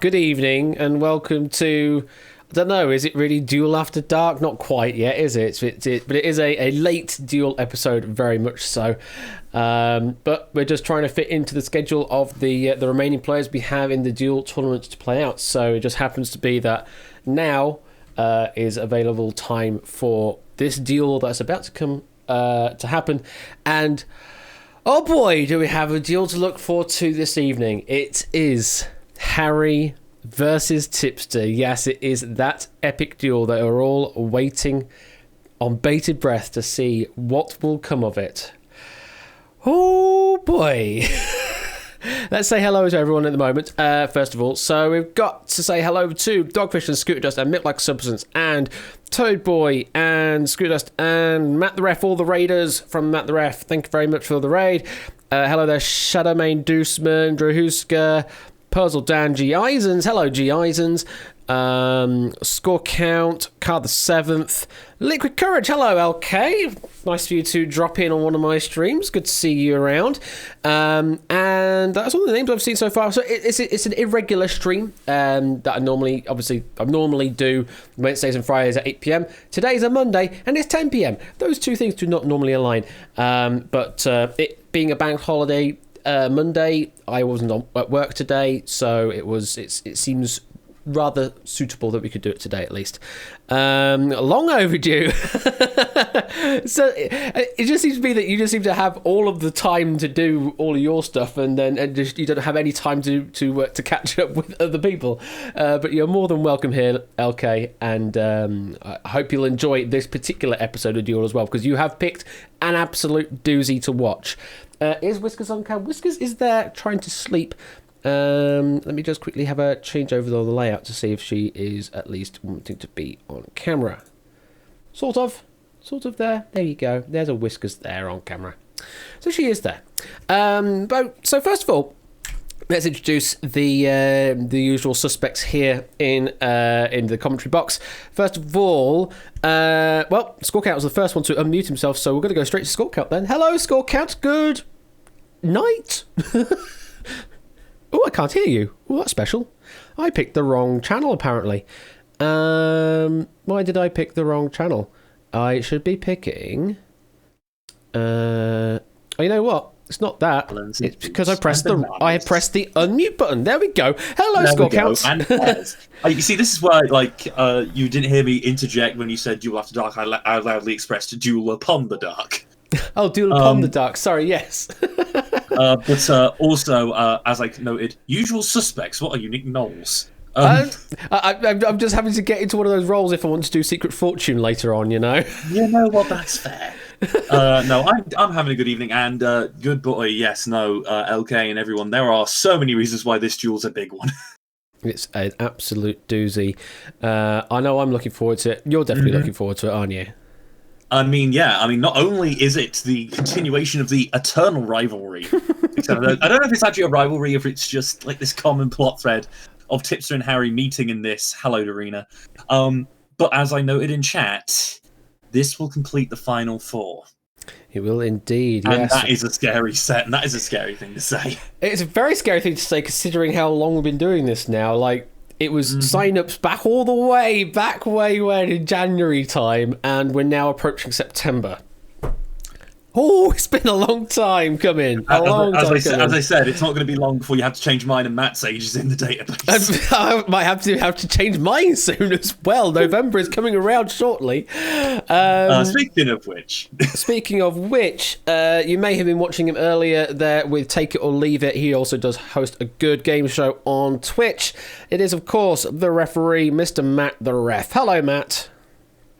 good evening, and welcome to, I don't know, is it really Duel After Dark? Not quite yet, is it? But it is a late Duel episode, very much so. But we're just trying to fit into the schedule of the remaining players we have in the Duel tournament to play out. So it just happens to be that now is available time for this duel that's about to come to happen. And oh boy, do we have a duel to look forward to this evening. It is Harry versus Tipster. Yes, it is that epic duel that are all waiting on bated breath to see what will come of it. Oh boy. Let's say hello to everyone at the moment, first of all. So we've got to say hello to Dogfish and Scooter Dust and Milk Like Substance and Toad Boy and Scooter Dust and Matt the Ref, all the raiders from Matt the Ref. Thank you very much for the raid. Hello there, Shadowmane Deuceman, Drahuska, Puzzle Dan, G. Eisens. Hello, G. Eisens. Score Count, Card the 7th. Liquid Courage. Hello, LK. Nice for you to drop in on one of my streams. Good to see you around. And that's all the names I've seen so far. So it's an irregular stream that I normally do Wednesdays and Fridays at 8 p.m. Today's a Monday and it's 10 p.m. Those two things do not normally align. But it being a bank holiday Monday, I wasn't at work today, so it seems rather suitable that we could do it today at least. Long overdue. So it just seems to be that you just seem to have all of the time to do all of your stuff, and just you don't have any time to catch up with other people. But you're more than welcome here, LK, and I hope you'll enjoy this particular episode of Duel as well, because you have picked an absolute doozy to watch. Is Whiskers on cam? Whiskers is there trying to sleep. Let me just quickly have a change over the layout to see if she is at least wanting to be on camera. Sort of there. There you go. There's a Whiskers there on camera. So she is there. So first of all, let's introduce the usual suspects here in the commentary box. First of all, Scorecount was the first one to unmute himself, so we're going to go straight to Scorecount then. Hello, Scorecount. Good night. Oh, I can't hear you. Oh, that's special. I picked the wrong channel, apparently. Why did I pick the wrong channel? I should be picking... oh, you know what? It's not that. It's because I pressed the unmute button. There we go. Hello, Scorecounts. You see, this is where you didn't hear me interject when you said Duel After Dark. I loudly expressed Duel Upon the Dark. Oh, Duel Upon the Dark. Sorry, yes. But also, as I noted, usual suspects. What are you, Nick Knowles? I'm just having to get into one of those roles if I want to do Secret Fortune later on, you know? You know what? That's fair. No, I'm having a good evening, and good boy, LK and everyone. There are so many reasons why this duel's a big one. It's an absolute doozy. I know I'm looking forward to it. You're definitely looking forward to it, aren't you? I mean, not only is it the continuation of the eternal rivalry, except I don't know if it's actually a rivalry, if it's just like this common plot thread of Tipster and Harry meeting in this hallowed arena. But as I noted in chat, this will complete the final four. It will indeed, and yes. That is a scary set, and that is a scary thing to say. It's a very scary thing to say, considering how long we've been doing this now. Like, it was sign-ups back way when in January time, and we're now approaching September. Oh, it's been a long time coming. As I said, it's not going to be long before you have to change mine and Matt's ages in the database. I might have to change mine soon as well. November is coming around shortly. Speaking of which, you may have been watching him earlier there with Take It or Leave It. He also does host a good game show on Twitch. It is, of course, the referee, Mr. Matt the Ref. Hello, Matt.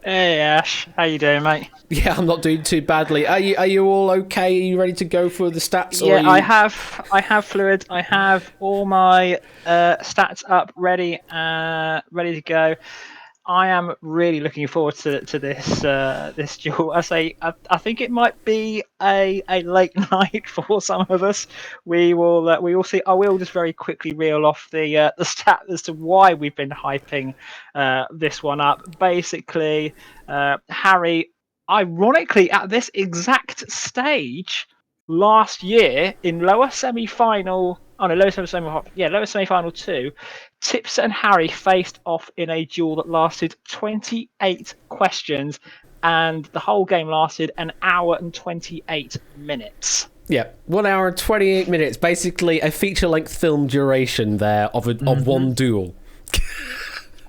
Hey Ash, how you doing, mate? Yeah, I'm not doing too badly. Are you all okay? Are you ready to go for the stats? Yeah, I have fluids. I have all my stats up, ready to go. I am really looking forward to this duel. I think it might be a late night for some of us. We will see. I will just very quickly reel off the stat as to why we've been hyping this one up. Basically, Harry, ironically, at this exact stage, last year in lower semi-final. Oh no, lower semi-final 2. Tipster and Harry faced off in a duel that lasted 28 questions, and the whole game lasted an hour and 28 minutes. Yeah, 1 hour and 28 minutes. Basically, a feature-length film duration there of one duel.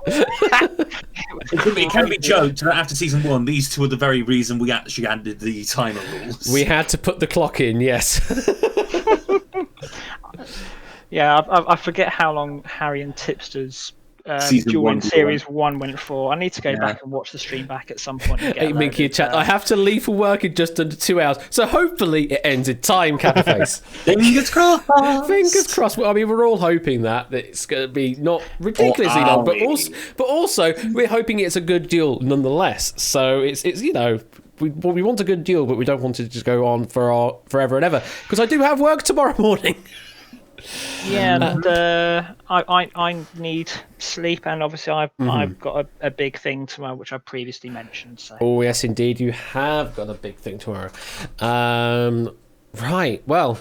It can be joked that after season 1, these two are the very reason we actually added the timer rules. We had to put the clock in, yes. Yeah, I forget how long Harry and Tipster's duel in Series 1 went for. I need to go back and watch the stream back at some point. And get hey, Minky, chat. I have to leave for work in just under 2 hours, so hopefully it ends in time, Catterface. Fingers crossed. Fingers crossed. Well, I mean, we're all hoping that it's going to be not ridiculously long, but also we're hoping it's a good duel nonetheless. So it's we want a good duel, but we don't want it to just go on forever and ever, because I do have work tomorrow morning. Yeah, and I need sleep, and obviously I've got a big thing tomorrow, which I previously mentioned. So. Oh yes, indeed, you have got a big thing tomorrow. Right, well,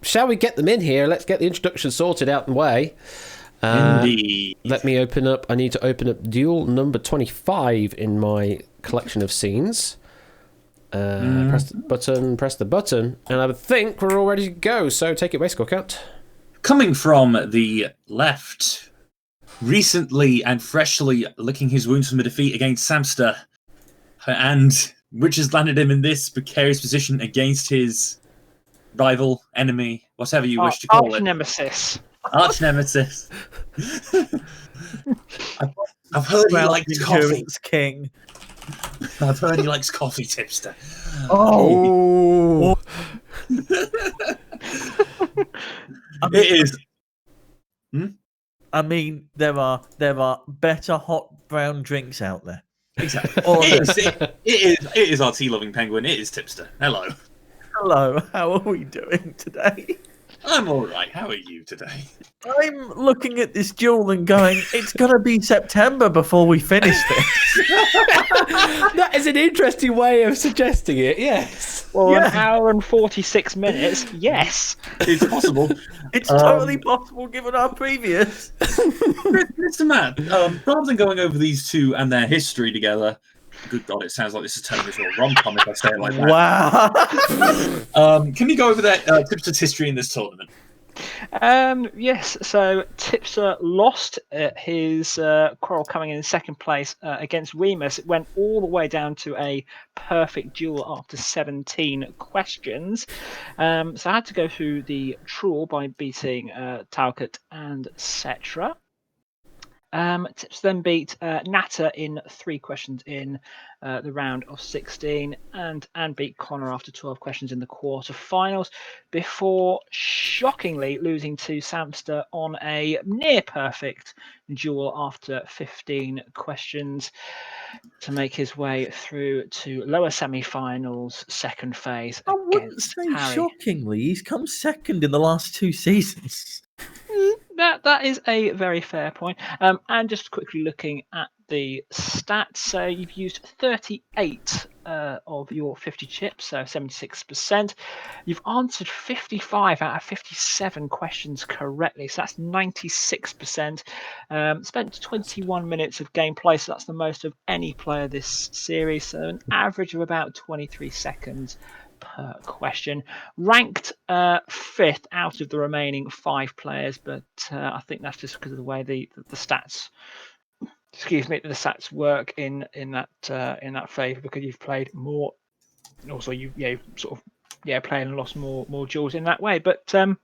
shall we get them in here? Let's get the introduction sorted out and way. Indeed. Let me open up. I need to open up duel number 25 in my collection of scenes. Press the button, and I think we're all ready to go. So take it away, Scorecount. Coming from the left, recently and freshly licking his wounds from a defeat against Samster, and which has landed him in this precarious position against his rival, enemy, whatever you wish to call it. Arch nemesis. I've heard he likes coffee. King. I've heard he likes coffee, Tipster. Oh. It is. I mean, there are better hot brown drinks out there. Exactly. It is our tea-loving penguin. It is Tipster. Hello. Hello. How are we doing today? I'm all right. How are you today? I'm looking at this duel and going, it's going to be September before we finish this. That is an interesting way of suggesting it, yes. Well, an hour and 46 minutes, yes. It's possible. It's totally possible given our previous. Mr. Matt, rather than going over these two and their history together, good God, it sounds like this is turning into a rom-com if I say it like that. Wow. Can you go over their Tipster's history in this tournament? Yes, so Tipster lost his quarrel coming in second place against Remus. It went all the way down to a perfect duel after 17 questions. So I had to go through the truel by beating Talcott and Cetra. Tipster then beat Natter in 3 questions in the round of 16 and beat Connor after 12 questions in the quarterfinals before shockingly losing to Samster on a near perfect duel after 15 questions to make his way through to lower semi-finals second phase I wouldn't against say Harry. shockingly. He's come second in the last 2 seasons. That is a very fair point. And just quickly looking at the stats, so you've used 38 of your 50 chips, so 76%. You've answered 55 out of 57 questions correctly, so that's 96%. Spent 21 minutes of gameplay, so that's the most of any player this series, so an average of about 23 seconds per question. Ranked 5th out of the remaining 5 players, but I think that's just because of the way the stats the stats work in that favour, because you've played more, and also you played and lost more duels in that way. But I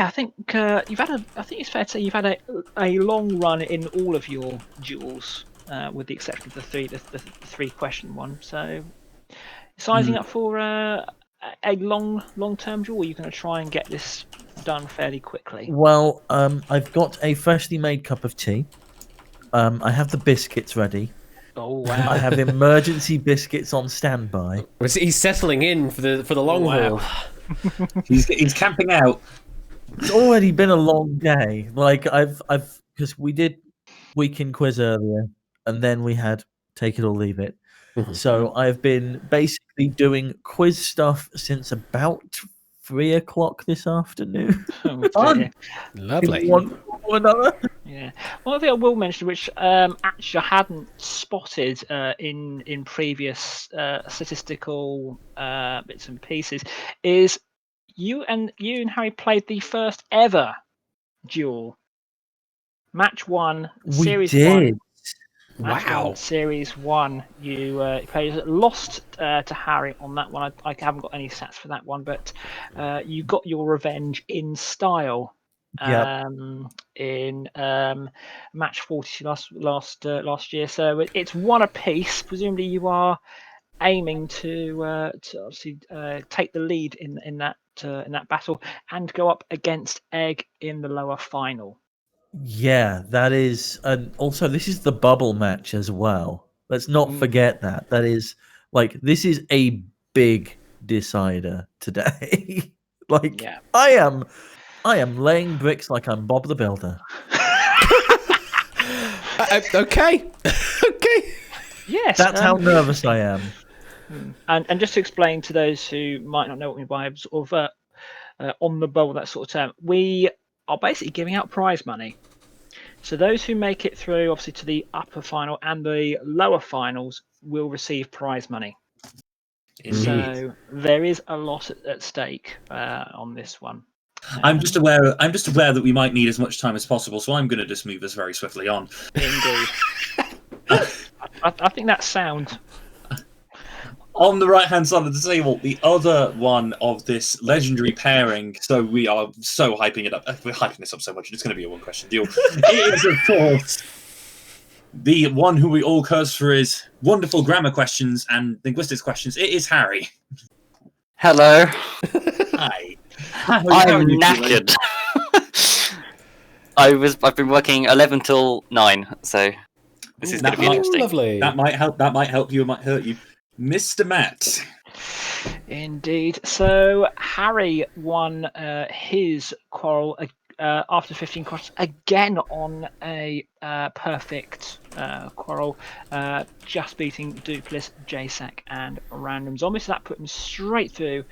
think you've had I think it's fair to say you've had a long run in all of your duels, with the exception of the 3 question one. So sizing up for a long-term duel, are you going to try and get this done fairly quickly? Well, I've got a freshly made cup of tea. I have the biscuits ready. Oh wow! I have emergency biscuits on standby. He's settling in for the long haul. He's camping out. It's already been a long day. Like I've because we did weekend quiz earlier, and then we had take it or leave it. So I've been basically doing quiz stuff since about 3 o'clock this afternoon. Oh, Fun. dear. Lovely. In one form or another. Yeah. One thing I will mention, which actually I hadn't spotted in previous statistical bits and pieces, is you and Harry played the first ever duel. Match 1, We series did. 1. Match Wow. 1, series 1. You played, lost to Harry on that one. I haven't got any stats for that one, but you got your revenge in style. Yep. In match 40 last year. So it's one apiece. Presumably you are aiming to obviously take the lead in that battle and go up against Egg in the lower final. Yeah, that is, and also this is the bubble match as well. Let's not forget that. That is this is a big decider today. Yeah. I am laying bricks like I'm Bob the Builder. Okay. Okay. Yes. That's how nervous I am. And just to explain to those who might not know what we mean by sort of on the bubble, that sort of term, we are basically giving out prize money. So those who make it through, obviously, to the upper final and the lower finals will receive prize money. So there is a lot at stake on this one. I'm just aware that we might need as much time as possible, so I'm going to just move us very swiftly on. Indeed. I think that's sound. On the right-hand side of the table, the other one of this legendary pairing, so we are so hyping it up. We're hyping this up so much, it's going to be a one-question deal. It is, of course, the one who we all curse for his wonderful grammar questions and linguistics questions. It is Harry. Hello. Hi. I'm How are you knackered. I've been working 11 till 9, so this is going to be interesting. Lovely. That might help you, it might hurt you. Mr. Matt. Indeed. So Harry won his quarrel after 15 questions again on a perfect quarrel, just beating Dupless, JSAC, and Random Zombie. So that put him straight through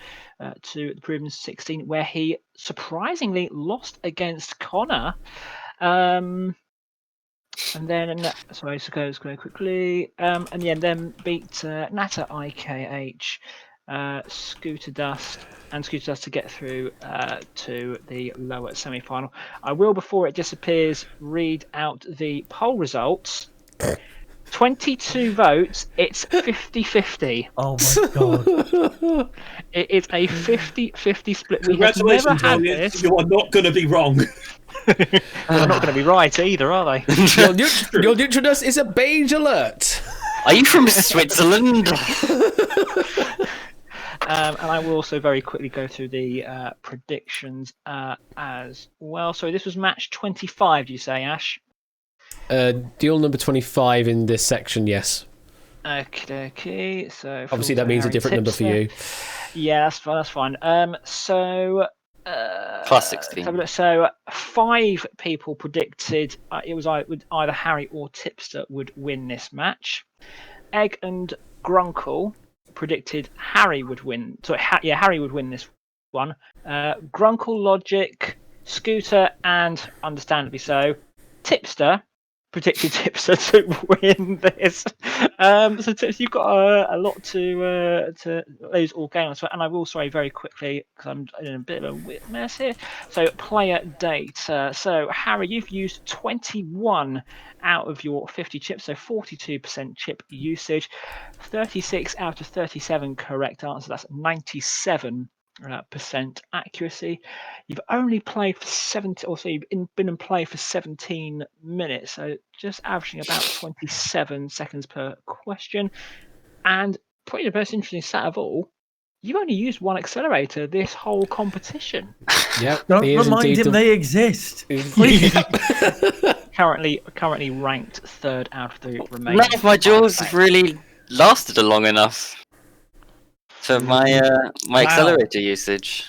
to the Proven 16, where he surprisingly lost against Connor. And then, sorry, so goes quickly. And then beat Nata IKH, Scooter Dust to get through to the lower semi-final. I will, before it disappears, read out the poll results. 22 votes. It's 50-50. Oh my god. It's a 50-50 split. We have never Congratulations, had audience. this. You are not going to be wrong. They're not going to be right either, are they? Your neutroness is a beige alert. Are you from Switzerland? And I will also very quickly go through the predictions as well. So this was match 25, you say, Ash? Deal number 25 in this section, yes. Okay. So Obviously that means a different number for you. Yeah, that's fine. So Plus 16. So 5 people predicted it was either Harry or Tipster would win this match. Egg and Grunkle predicted Harry would win. So Harry would win this one. Grunkle, Logic, Scooter, and understandably so, Tipster predicted Tipster to win this. So Tipster, you've got a lot to lose all games. And I will say very quickly, because I'm in a bit of a mess here. So player data. So Harry, you've used 21 out of your 50 chips, so 42% chip usage. 36 out of 37 correct answers. That's 97% accuracy. You've only played for 70, or so you've been in play for 17 minutes, so just averaging about 27 seconds per question. And probably the most interesting stat of all, you've only used one accelerator this whole competition. Yep. Don't remind him they exist. Currently ranked third out of the remaining. None of my duels have really lasted long enough for my accelerator usage.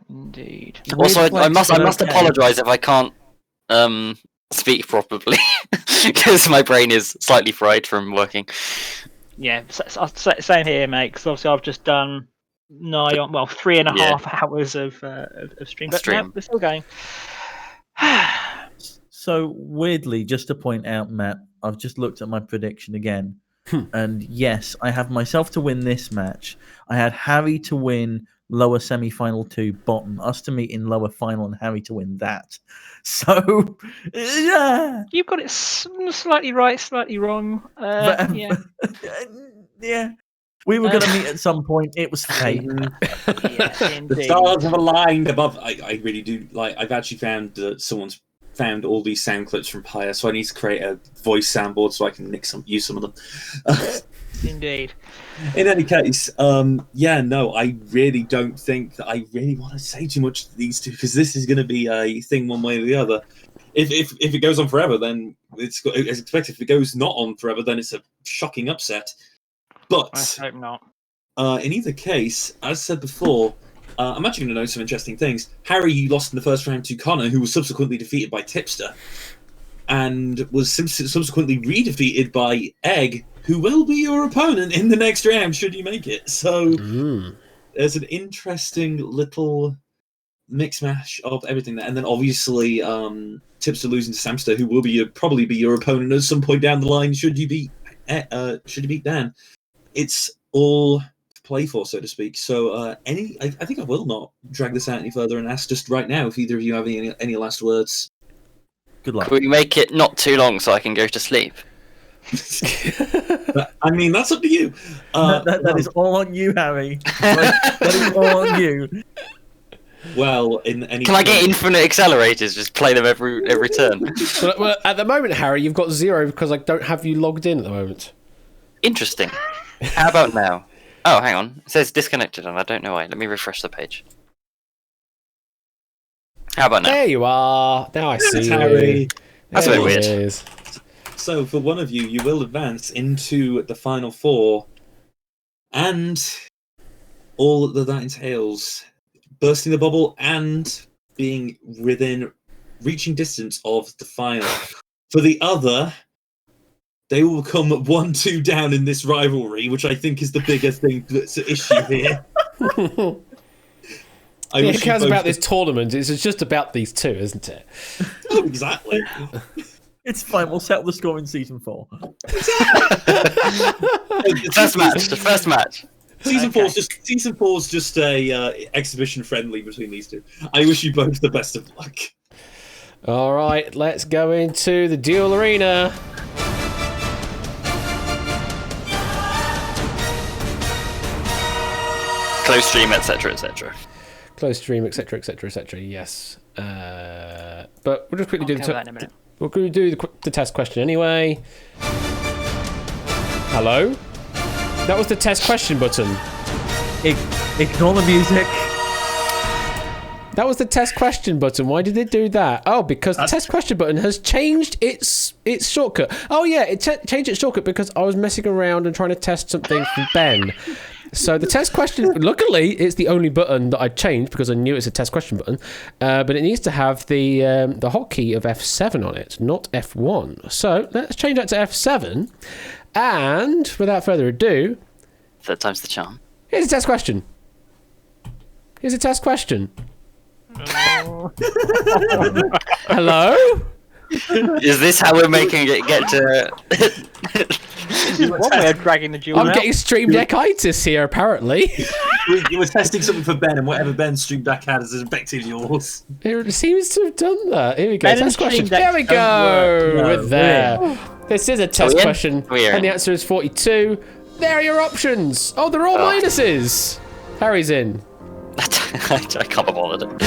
Indeed. Also, I must apologise if I can't speak properly because my brain is slightly fried from working. Yeah, same here, mate. Because obviously I've just done 3.5 hours of stream, but no, we're still going. So weirdly, just to point out, Matt, I've just looked at my prediction again, and yes, I have myself to win this match. I had Harry to win lower semi-final 2, bottom, us to meet in lower final, and Harry to win that. So, yeah, You've got it slightly right, slightly wrong. Yeah. Yeah. We were going to meet at some point. It was fate. Yes, The indeed. stars have aligned above. I really do like. I've actually found that someone's found all these sound clips from Pyre, so I need to create a voice soundboard so I can use some of them. Indeed. In any case, I really don't think that I really want to say too much to these two, because this is going to be a thing one way or the other. If it goes on forever, then it's as expected. If it goes not on forever, then it's a shocking upset. But I hope not. in either case, as said before, I'm actually going to know some interesting things. Harry lost in the first round to Connor, who was subsequently defeated by Tipster, and was subsequently re-defeated by Egg, who will be your opponent in the next round should you make it. So there's an interesting little mix mash of everything there. And then obviously Tipster losing to Samster, who will probably be your opponent at some point down the line should you beat Dan. It's all to play for, so to speak. So I think I will not drag this out any further and ask just right now if either of you have any last words. Good luck. Can we make it not too long so I can go to sleep? I mean, that's up to you. That is all on you, Harry. That is all on you. Well, in any Can I get infinite accelerators? Just play them every turn. Well, at the moment, Harry, you've got 0 because I don't have you logged in at the moment. Interesting. How about now? Oh, hang on. It says disconnected, and I don't know why. Let me refresh the page. How about now? There you are. Now I see Harry. you. That's a There bit weird. it is. So for one of you, you will advance into the final 4, and all that entails bursting the bubble and being within reaching distance of the final. For the other, they will come 1-2 down in this rivalry, which I think is the biggest thing that's an issue here. Who cares about this tournament? It's just about these two, isn't it? Oh, exactly. It's fine. We'll settle the score in season 4. The first match. Season 4's just a exhibition friendly between these two. I wish you both the best of luck. All right, let's go into the duel arena. Close stream, etc., etc. Close stream, etc., etc., etc. Yes, but we'll just quickly I'll cover that in a minute. we're going to do the test question anyway. Hello? That was the test question button. Ignore the music. That was the test question button. Why did it do that? Oh, because the test question button has changed its shortcut. Oh yeah, it changed its shortcut because I was messing around and trying to test something from Ben. So the test question, luckily, it's the only button that I changed because I knew it's a test question button. But it needs to have the hotkey of F7 on it, not F1. So let's change that to F7. And without further ado, Third time's the charm. here's a test question. Here's a test question. Hello? Is this how we're making it get to? One way of dragging the duel I'm out. getting Stream Deckitis here, apparently. You were testing something for Ben, and whatever Ben's stream deck had is affected yours. It seems to have done that. Here we go. Ben Test and question. Stream There we Decks don't go. work. With there. This is a test in? question. We're And the in. answer is 42. There are your options. Oh, they're all minuses. Harry's in. I can't be bothered.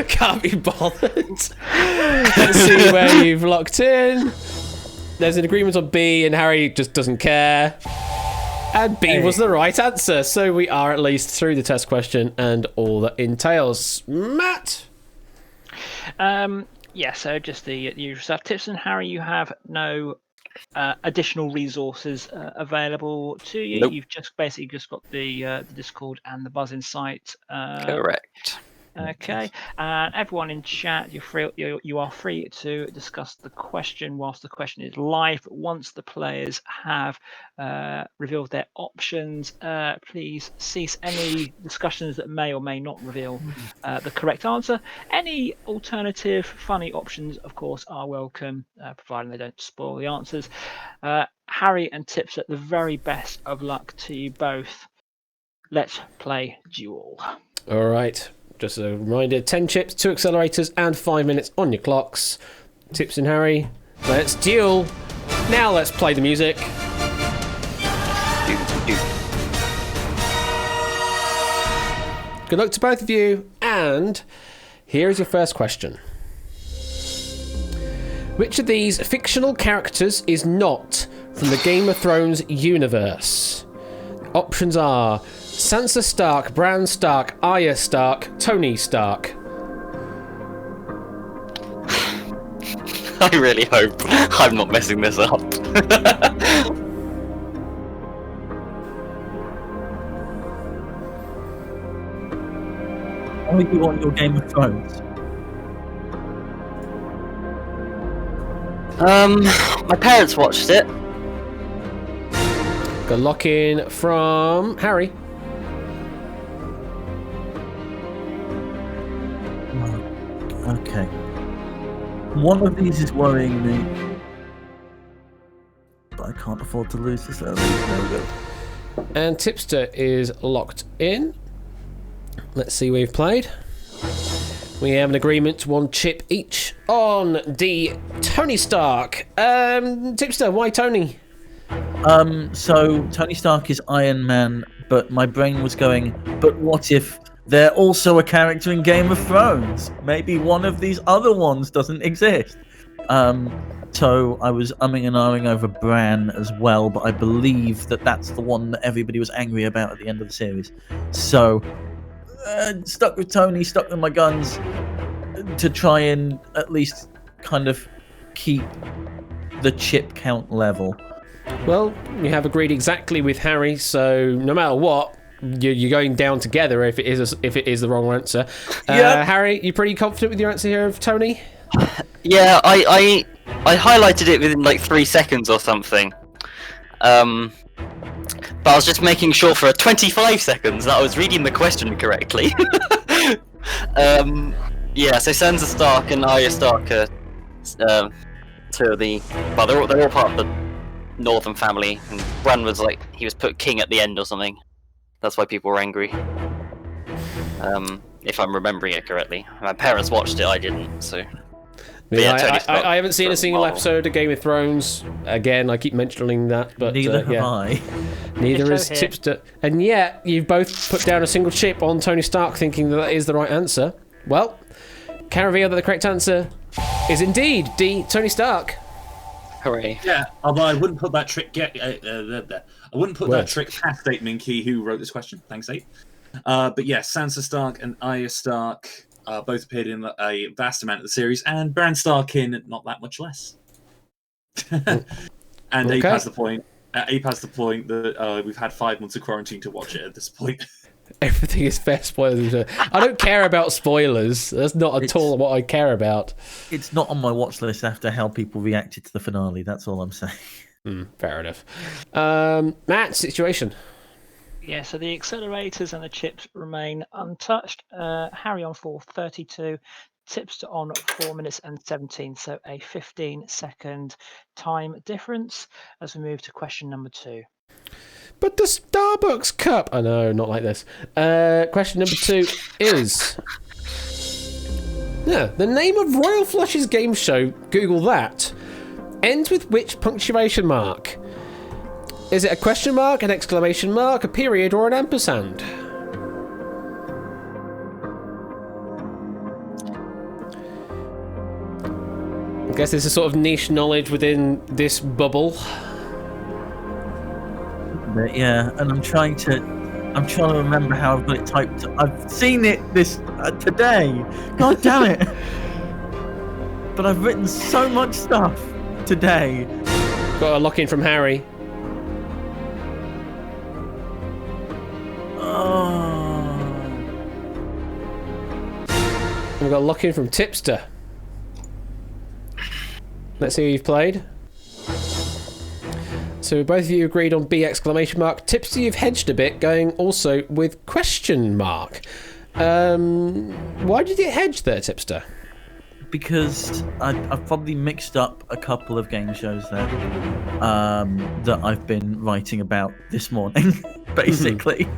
Can't be bothered. Let's see where you've locked in. There's an agreement on B, and Harry just doesn't care. And B was the right answer. So we are at least through the test question and all that entails. Matt? Yeah, so just the usual stuff. Tips and Harry, you have no additional resources available to you. Nope. You've just basically got the Discord and the Buzz Insight. Correct. Okay, and everyone in chat, you are free to discuss the question whilst the question is live. But once the players have revealed their options, please cease any discussions that may or may not reveal the correct answer. Any alternative funny options, of course, are welcome, providing they don't spoil the answers. Harry and Tipster, the very best of luck to you both. Let's play Duel. All right. Just a reminder, 10 chips, 2 accelerators, and 5 minutes on your clocks. Tips and Harry, let's duel. Now let's play the music. Good luck to both of you, and here is your first question. Which of these fictional characters is not from the Game of Thrones universe? Options are Sansa Stark, Bran Stark, Arya Stark, Tony Stark. I really hope I'm not messing this up. How do you want your Game of Thrones? My parents watched it. Got a lock in from Harry. Okay. One of these is worrying me, but I can't afford to lose this early. There we go. And Tipster is locked in. Let's see what we've played. We have an agreement to 1 chip each on the Tony Stark. Tipster, why Tony? So Tony Stark is Iron Man, but my brain was going, but what if they're also a character in Game of Thrones? Maybe one of these other ones doesn't exist. So I was umming and ahhing over Bran as well, but I believe that that's the one that everybody was angry about at the end of the series. So stuck with Tony, stuck with my guns to try and at least kind of keep the chip count level. Well, you have agreed exactly with Harry, so no matter what, you're going down together if it is the wrong answer. Yep. Harry, you pretty confident with your answer here of Tony? Yeah, I highlighted it within like 3 seconds or something. But I was just making sure for 25 seconds that I was reading the question correctly. Yeah, so Sansa Stark and Arya Stark are two of the... Well, they're all part of the Northern family, and Bran was like, he was put king at the end or something. That's why people were angry. If I'm remembering it correctly. My parents watched it, I didn't, so... Yeah, I haven't seen a single episode of Game of Thrones. Again, I keep mentioning that, but neither have I. Neither is Tipster. And yet, you've both put down a single chip on Tony Stark, thinking that is the right answer. Well, can reveal that the correct answer is indeed D. Tony Stark. Hooray! Yeah, although I wouldn't put that trick. I wouldn't put that trick past Ape Minky, who wrote this question. Thanks, Ape. But yes, Sansa Stark and Arya Stark. Both appeared in a vast amount of the series, and Bran Stark in not that much less. And okay. Ape has the point. Ape has the point that we've had 5 months of quarantine to watch it at this point. Everything is fair spoilers. I don't care about spoilers. That's not at all what I care about. It's not on my watch list after how people reacted to the finale. That's all I'm saying. Fair enough. Matt, situation. Yeah, so the accelerators and the chips remain untouched. Harry on 4:32, Tipster on 4 minutes and 17, so a 15-second time difference as we move to question number 2. But the Starbucks cup... Oh, no, not like this. Question number 2 is... Yeah, the name of Royal Flush's game show, Google that, ends with which punctuation mark? Is it a question mark, an exclamation mark, a period, or an ampersand? I guess this is sort of niche knowledge within this bubble. But yeah, and I'm trying to remember how I've got it typed. I've seen it today. God damn it! But I've written so much stuff today. Got a lock in from Harry. We've got a lock-in from Tipster. Let's see who you've played. So both of you agreed on B exclamation mark. Tipster, you've hedged a bit, going also with question mark. Why did you hedge there, Tipster? Because I've probably mixed up a couple of game shows there that I've been writing about this morning, basically.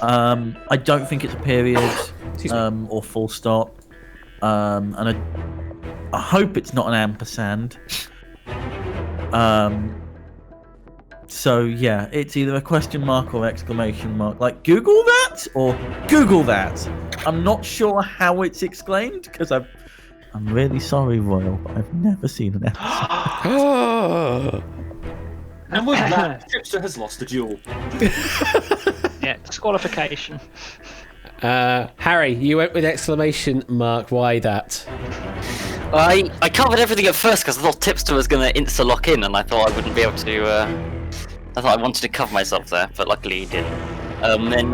I don't think it's a period or full stop, and I hope it's not an ampersand. So yeah, it's either a question mark or exclamation mark. Like Google that or Google that. I'm not sure how it's exclaimed because I'm really sorry, Royal, but I've never seen an episode. And with that, Tipster has lost the duel. Yeah, disqualification. Harry, you went with exclamation mark. Why that? I covered everything at first because I thought Tipster was going to insta-lock in, and I thought I wouldn't be able to. I thought I wanted to cover myself there, but luckily he didn't. Then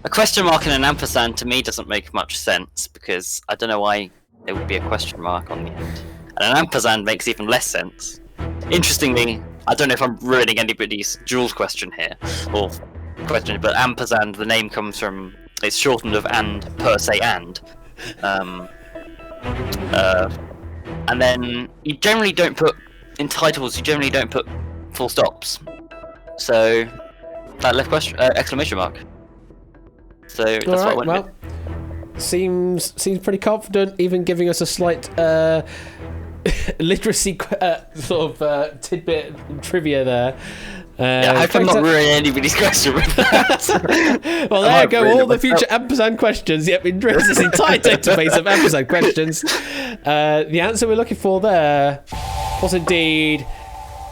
a question mark and an ampersand to me doesn't make much sense because I don't know why there would be a question mark on the end. And an ampersand makes even less sense. Interestingly, I don't know if I'm ruining anybody's Jules question here, or question, but ampersand, the name comes from, it's shortened of and per se and. And then you generally don't put, in titles, you generally don't put full stops. So that left question, exclamation mark. So that's what I went with. Seems pretty confident, even giving us a slight literacy sort of tidbit trivia there. Yeah, I hope I'm not ruining anybody's question with that. Well, there you go, all the future ampersand questions. Yep, in this entire database of ampersand questions. The answer we're looking for there was indeed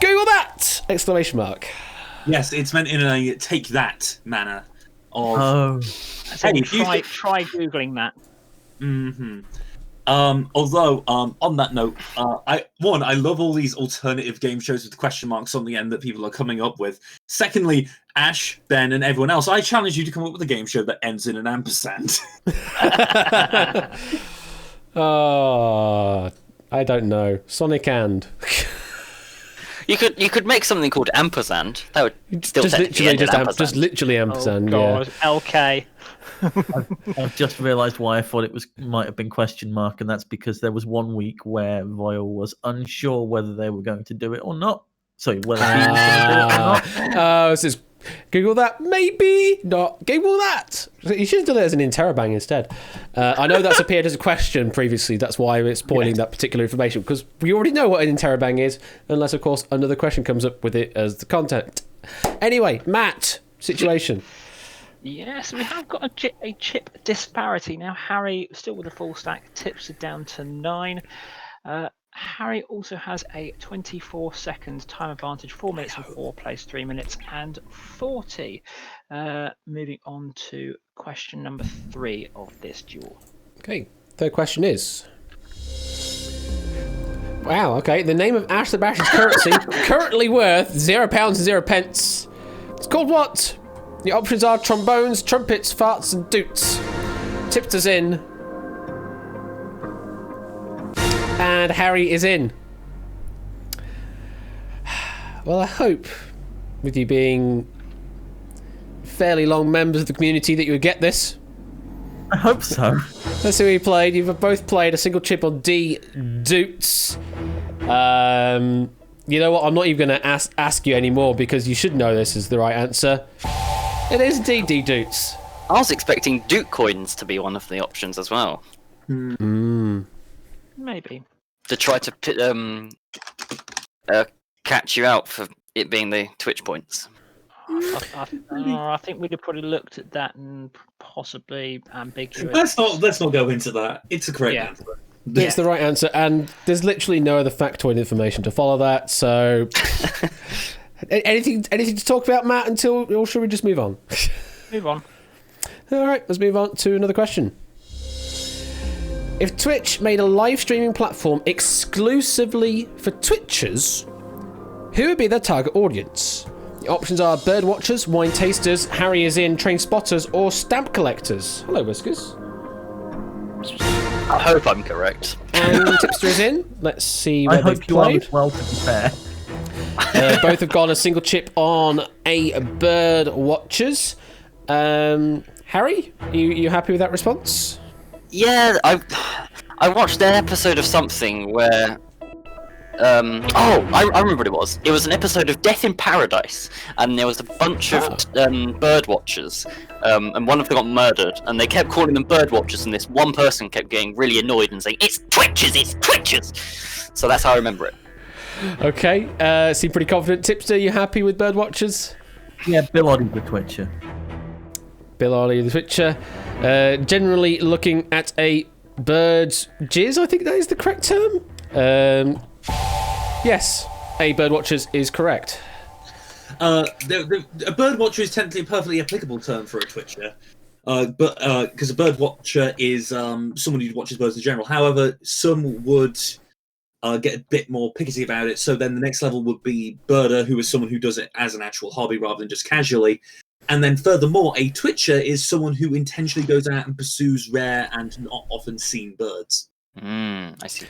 Google that! Exclamation mark. Yes, it's meant in a take that manner. Of, So try Googling that. Mm-hmm. Although, on that note, I love all these alternative game shows with question marks on the end that people are coming up with. Secondly, Ash, Ben, and everyone else, I challenge you to come up with a game show that ends in an ampersand. Oh, I don't know. Sonic and. You could make something called ampersand. That would still just literally Oh ampersand. God, Yeah. LK. I've just realised why I thought it might have been question mark, and that's because there was 1 week where Royal was unsure whether they were going to do it or not. Sorry, whether he was going to do it or not. Oh, it says Google that, maybe not. Google that. You should have done it as an interrobang instead. I know that's appeared as a question previously. That's why it's spoiling that particular information, because we already know what an interrobang is, unless of course another question comes up with it as the content. Anyway, Matt, situation. Yes, we have got a chip disparity now. Harry still with a full stack. Tips are down to 9. Harry also has a 24-second time advantage, 4 minutes and 4 plays 3 minutes and 40. Moving on to question number 3 of this duel. Okay, third question is... Wow, okay, the name of Ash the Bash's currency, currently worth £0 and 0 pence. It's called what? The options are trombones, trumpets, farts and doots. Tipster's in. And Harry is in. Well, I hope, with you being fairly long members of the community, that you would get this. I hope so. Let's see who you played. You've both played a single chip on D, Doots. You know what? I'm not even going to ask you anymore because you should know this is the right answer. It is indeed D, Doots. I was expecting Duke coins to be one of the options as well. Maybe. To try to catch you out for it being the Twitch points. I think we'd have probably looked at that and possibly ambiguous. Let's not go into that. It's a correct answer. It's the right answer, and there's literally no other factoid information to follow that. So, anything to talk about, Matt? Or should we just move on? Move on. All right, let's move on to another question. If Twitch made a live streaming platform exclusively for Twitchers, who would be their target audience? The options are bird watchers, wine tasters, Harry is in, train spotters, or stamp collectors. Hello, Whiskers. I hope I'm correct. And Tipster is in. Let's see where I they've hope you are played. as well, to be fair. Both have got a single chip on a Bird Watchers. Harry, you happy with that response? Yeah, I watched an episode of something where. I remember what it was. It was an episode of Death in Paradise, and there was a bunch of bird watchers, and one of them got murdered, and they kept calling them bird watchers, and this one person kept getting really annoyed and saying, "It's twitches, it's twitches." So that's how I remember it. Okay, seem pretty confident. Tipster, you happy with Bird Watchers? Yeah, Bill Oddie the Twitcher. Bill Oddie the Twitcher. Generally looking at a bird's jizz, I think that is the correct term. Yes, a Bird Watchers is correct. A bird watcher is technically a perfectly applicable term for a twitcher, but because a bird watcher is someone who watches birds in general. However, some would get a bit more pickety about it. So then the next level would be birder, who is someone who does it as an actual hobby rather than just casually. And then furthermore, a twitcher is someone who intentionally goes out and pursues rare and not often seen birds. I see.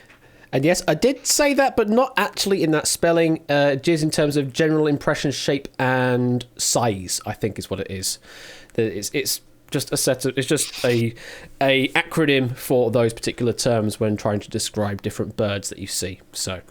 And yes, I did say that, but not actually in that spelling. Jizz in terms of general impression, shape, and size, I think is what it is. It's just a set of, it's just a acronym for those particular terms when trying to describe different birds that you see. So,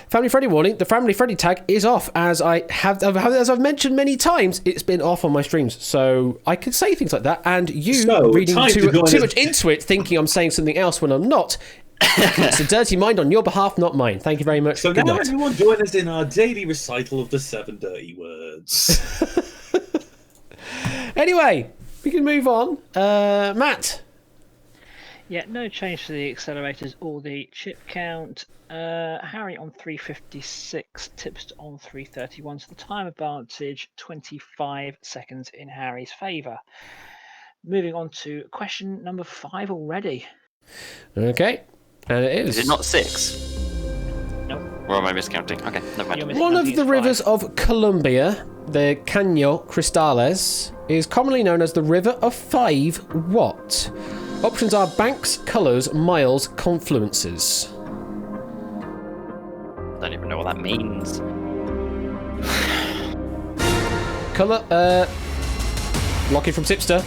Family Friendly warning: the Family Friendly tag is off, as I've mentioned many times. It's been off on my streams, so I could say things like that, and you reading too much into it, thinking I'm saying something else when I'm not. It's a dirty mind on your behalf, not mine. Thank you very much. So Good now night. everyone join us in our daily recital of the 7 dirty words. Anyway, we can move on. Matt. Yeah, no change to the accelerators or the chip count. Harry on 356, Tipster on 331. So the time advantage, 25 seconds in Harry's favour. Moving on to question number 5 already. Okay. And it is. Is it not 6? Nope. Or am I miscounting? Okay, never mind. One of the rivers of Colombia, the Caño Cristales, is commonly known as the River of 5 what? Options are banks, colours, miles, confluences. Don't even know what that means. Colour, locking from Tipster.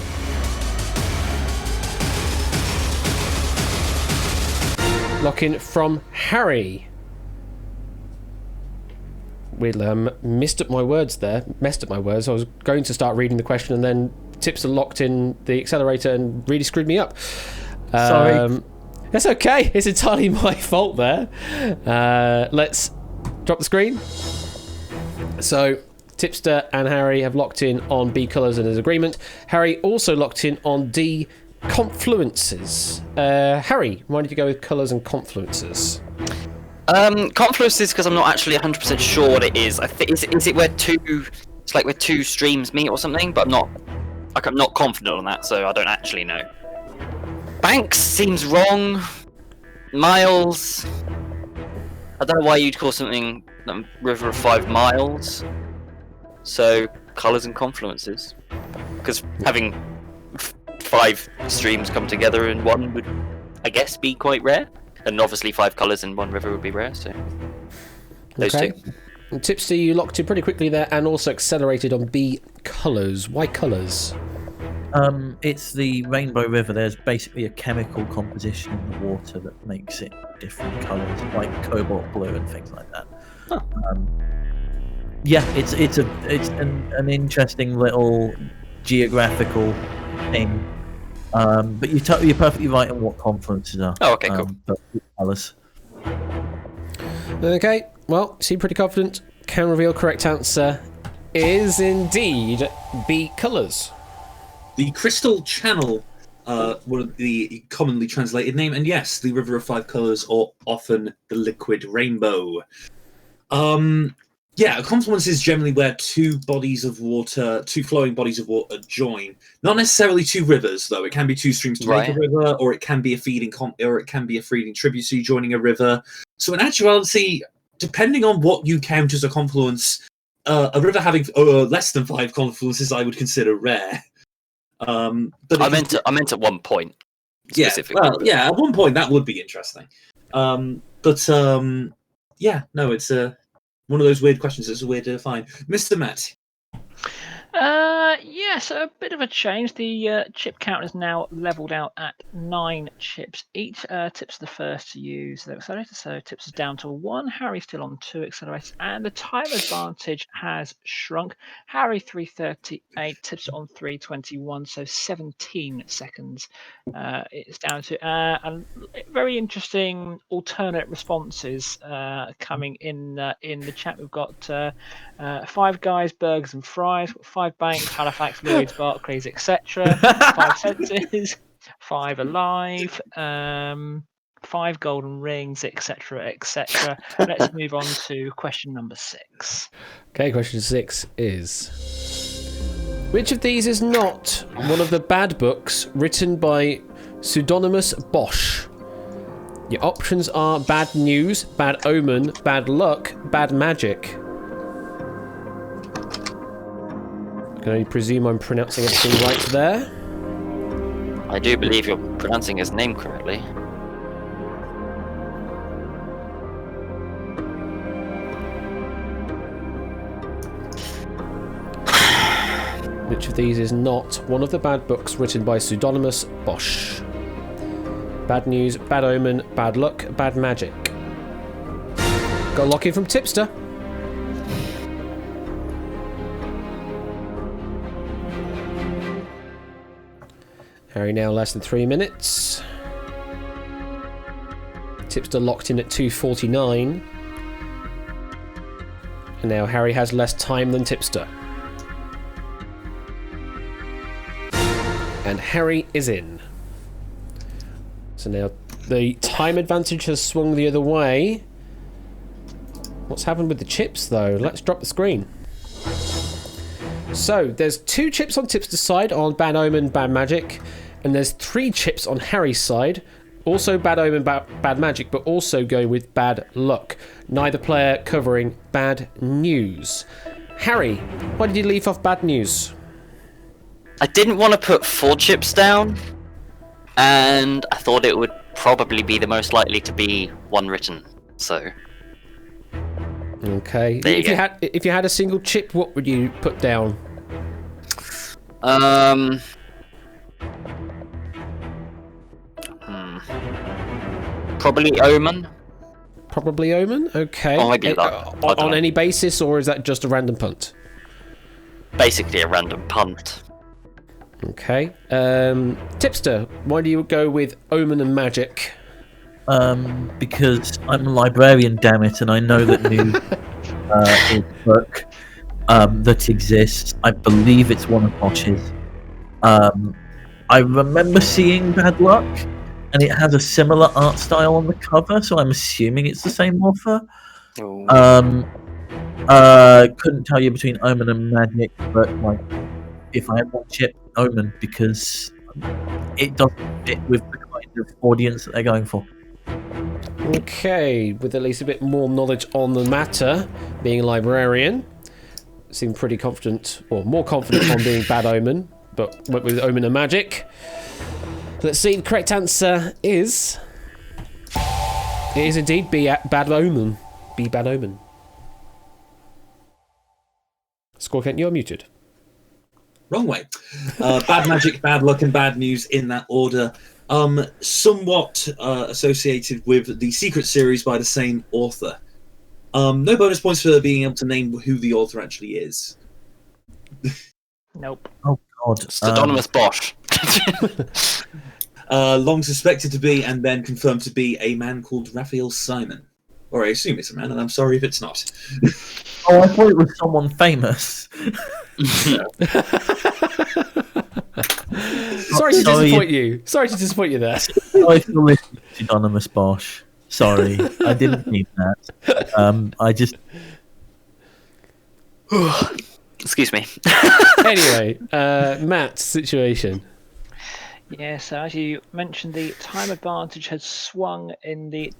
Locking from Harry. Weirdly, messed up my words. I was going to start reading the question and then Tipster locked in the accelerator and really screwed me up. Sorry. That's okay. It's entirely my fault there. Let's drop the screen. So, Tipster and Harry have locked in on B colours and his agreement. Harry also locked in on D confluences. Harry, why did you go with colours and confluences? Confluences because I'm not actually 100% sure what it is. I think is it where it's like where two streams meet or something, but I'm not confident on that, so I don't actually know. Banks seems wrong. Miles, I don't know why you'd call something River of 5 miles. So colours and confluences, because having 5 streams come together in one would, I guess, be quite rare. And obviously 5 colours in one river would be rare, so those two. And Tipster, you locked in pretty quickly there and also accelerated on B colours. Why colours? It's the Rainbow River. There's basically a chemical composition in the water that makes it different colours, like cobalt blue and things like that. Huh. Yeah, it's an interesting little geographical thing. But you're perfectly right on what confluences are. Oh, okay, cool. Colours. Okay, well, seem pretty confident. Can reveal correct answer is indeed B colours. The Crystal Channel, one of the commonly translated name, and yes, the River of 5 Colours, or often the Liquid Rainbow. Yeah, a confluence is generally where two flowing bodies of water join. Not necessarily 2 rivers, though. It can be 2 streams to make a river, or it can be a feeding tributary joining a river. So in actuality, depending on what you count as a confluence, a river having less than 5 confluences, I would consider rare. But I meant at one point. Yeah, specifically. well, yeah, at one point that would be interesting. Yeah, no, it's one of those weird questions. It's weird to find. Mr. Matt. So a bit of a change. The chip count is now leveled out at 9 chips each. Tips are the first to use the accelerator, so Tips is down to 1. Harry's still on 2 accelerators, and the time advantage has shrunk. Harry 338, Tips on 321, so 17 seconds. It's down to and very interesting alternate responses coming in the chat. We've got 5 Guys, Burgers and Fries, 5 Banks, Halifax, Lloyds, Barclays, etc. 5 Senses, 5 Alive, 5 Golden Rings, etc., etc. Let's move on to question number 6. Okay, question 6 is: which of these is not one of the bad books written by pseudonymous Bosch? Your options are Bad News, Bad Omen, Bad Luck, Bad Magic. I can only presume I'm pronouncing everything right there. I do believe you're pronouncing his name correctly. Which of these is not one of the bad books written by pseudonymous Bosch? Bad News, Bad Omen, Bad Luck, Bad Magic. Got a lock in from Tipster. Harry now less than 3 minutes. Tipster locked in at 2:49. And now Harry has less time than Tipster. And Harry is in. So now the time advantage has swung the other way. What's happened with the chips, though? Let's drop the screen. So there's 2 chips on Tipster's side on Bad Omen, Bad Magic, and there's 3 chips on Harry's side, also Bad Omen, Bad Magic, but also going with Bad Luck. Neither player covering Bad News. Harry, why did you leave off Bad News? I didn't want to put 4 chips down, and I thought it would probably be the most likely to be one written. So, okay. There you go. If you had a single chip, what would you put down? Probably Omen. Probably Omen. Okay. Oh, maybe Luck. I don't On know. any basis, or is that just a random punt? Basically a random punt. Okay. Tipster, why do you go with Omen and Magic? Because I'm a librarian, damn it, and I know that news is a book that exists. I believe it's one of Bosch's. I remember seeing Bad Luck, and it has a similar art style on the cover, so I'm assuming it's the same author. Oh. Couldn't tell you between Omen and Magic, but like, if I had one chip, Omen, because it doesn't fit with the kind of audience that they're going for. Okay, with at least a bit more knowledge on the matter, being a librarian, seemed pretty confident, or more confident on being Bad Omen, but went with Omen and Magic. Let's see, the correct answer is... It is indeed Bad Omen. Be Bad Omen. Score Kent, you're muted. Wrong way. Bad Magic, Bad Luck, and Bad News in that order. Somewhat associated with the Secret series by the same author. No bonus points for being able to name who the author actually is. Nope. Oh God, Pseudonymous Bosch. Long suspected to be, and then confirmed to be, a man called Raphael Simon. Or I assume it's a man, and I'm sorry if it's not. Oh, I thought it was someone famous. Sorry to disappoint you. Sorry to disappoint you there. I feel listening to Anonymous Bosch. Sorry, I didn't mean that. I just... Excuse me. Anyway, Matt's situation. Yeah, so as you mentioned, the time advantage has swung in the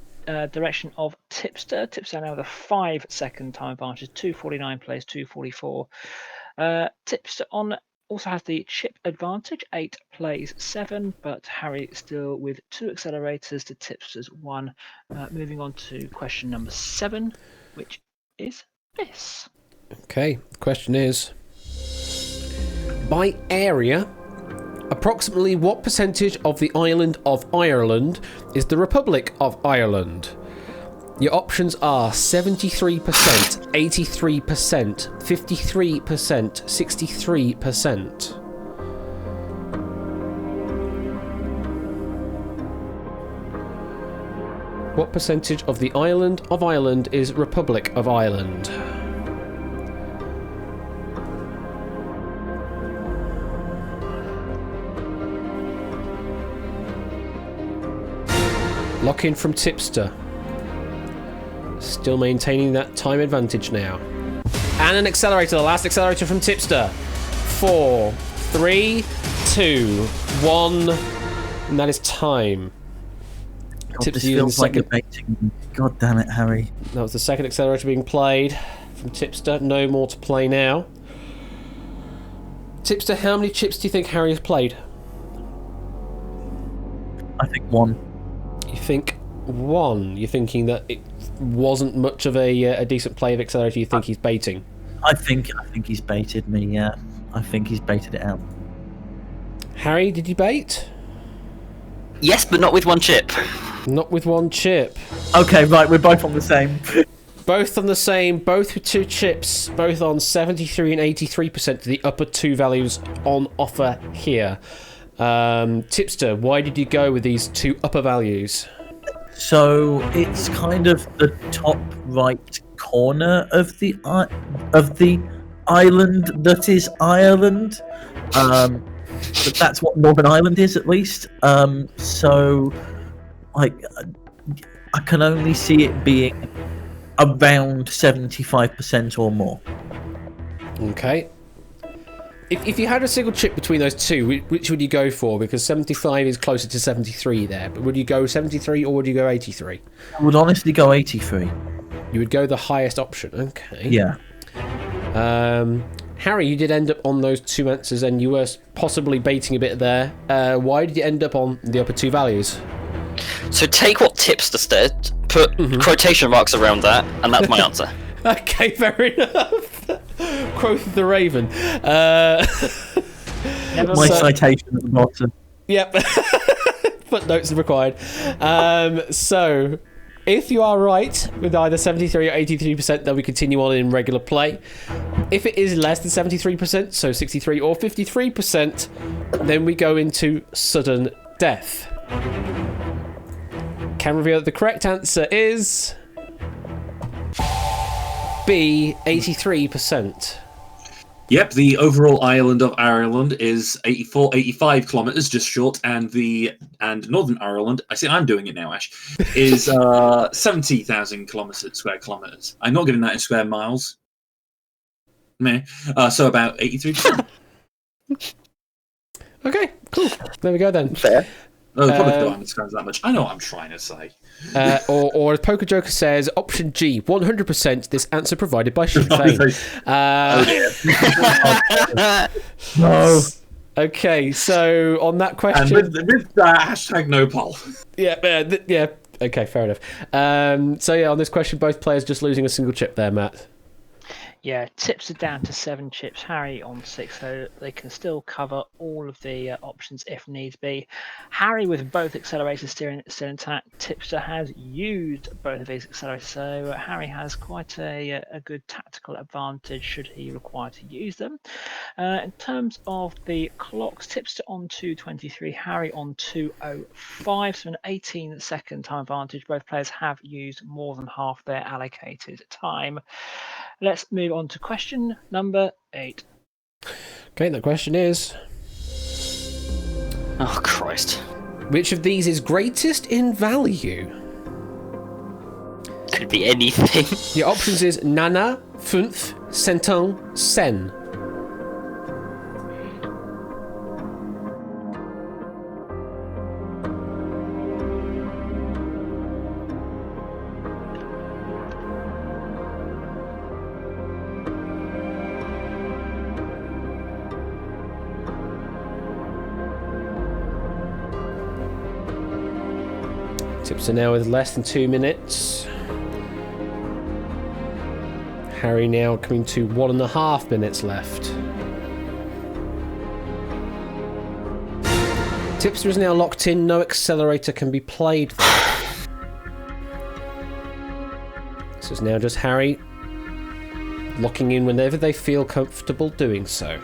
direction of Tipster. Tipster now with a 5-second time advantage. 2:49 plays 2:44. Tipster on also has the chip advantage. 8 plays 7, but Harry still with 2 accelerators to Tipster's 1. Moving on to question number 7, which is this. Okay, the question is, by area, approximately what percentage of the island of Ireland is the Republic of Ireland? Your options are 73%, 83%, 53%, 63%. What percentage of the island of Ireland is Republic of Ireland? Lock in from Tipster. Still maintaining that time advantage now. And an accelerator, the last accelerator from Tipster. 4, 3, 2, 1. And that is time. God, Tipster this using feels the like a second. baiting. God damn it, Harry. That was the second accelerator being played from Tipster. No more to play now. Tipster, how many chips do you think Harry has played? I think 1. You think 1? You're thinking that it wasn't much of a decent play of accelerator. You think he's baiting? I think he's baited me. Yeah, I think he's baited it out. Harry, did you bait? Yes, but not with 1 chip. Not with 1 chip. Okay, right, we're both on the same. Both on the same, both with 2 chips, both on 73 and 83% to the upper 2 values on offer here. Tipster, why did you go with these 2 upper values? So it's kind of the top right corner of the island that is Ireland. But that's what Northern Ireland is, at least. So, like, I can only see it being around 75% or more. Okay. If you had a single chip between those 2, which would you go for? Because 75 is closer to 73 there. But would you go 73 or would you go 83? I would honestly go 83. You would go the highest option. Okay. Yeah. Harry, you did end up on those 2 answers and you were possibly baiting a bit there. Why did you end up on the upper 2 values? So take what Tipster said, put quotation marks around that, and that's my answer. Okay, fair enough. Quoth the Raven. My citation at the bottom. Yep. Footnotes are required. So, if you are right with either 73 or 83%, then we continue on in regular play. If it is less than 73%, so 63 or 53%, then we go into sudden death. Can reveal that the correct answer is B, 83%. Yep, the overall island of Ireland is 85 kilometers, just short, and Northern Ireland, I see I'm doing it now, Ash, is 70,000 square kilometers. I'm not giving that in square miles. Meh. So about 83%. Okay, cool. There we go then. Fair. Oh, probably don't understand that much. I know what I'm trying to say. Or as Poker Joker says, option G, 100%. This answer provided by Sinn Féin. Oh dear. No. Okay, so on that And question, with hashtag no poll. yeah. Okay, fair enough. So yeah, on this question, both players just losing a single chip there, Matt. Yeah, tips are down to 7 chips. Harry on 6, so they can still cover all of the options if needs be. Harry with both accelerators still intact. Tipster has used both of his accelerators, so Harry has quite a good tactical advantage should he require to use them. In terms of the clocks, Tipster on 2:23, Harry on 2:05, so an 18-second time advantage. Both players have used more than half their allocated time. Let's move on to question number 8. Okay, the question is, Oh, Christ. which of these is greatest in value? Could be anything. The options is Nana, Funf, Centon, Sen. Tipster now with less than 2 minutes. Harry now coming to 1.5 minutes left. Tipster is now locked in. No accelerator can be played. This is now just Harry locking in whenever they feel comfortable doing so.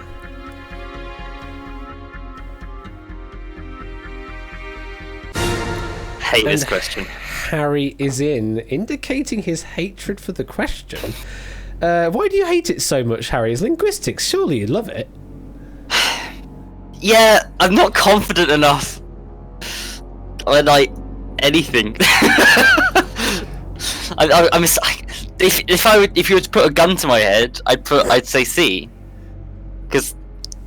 Hate this question. Harry is in, indicating his hatred for the question. Why do you hate it so much, Harry? It's linguistics. Surely you'd love it. Yeah, I'm not confident enough. On like anything. If you were to put a gun to my head, I'd say C, because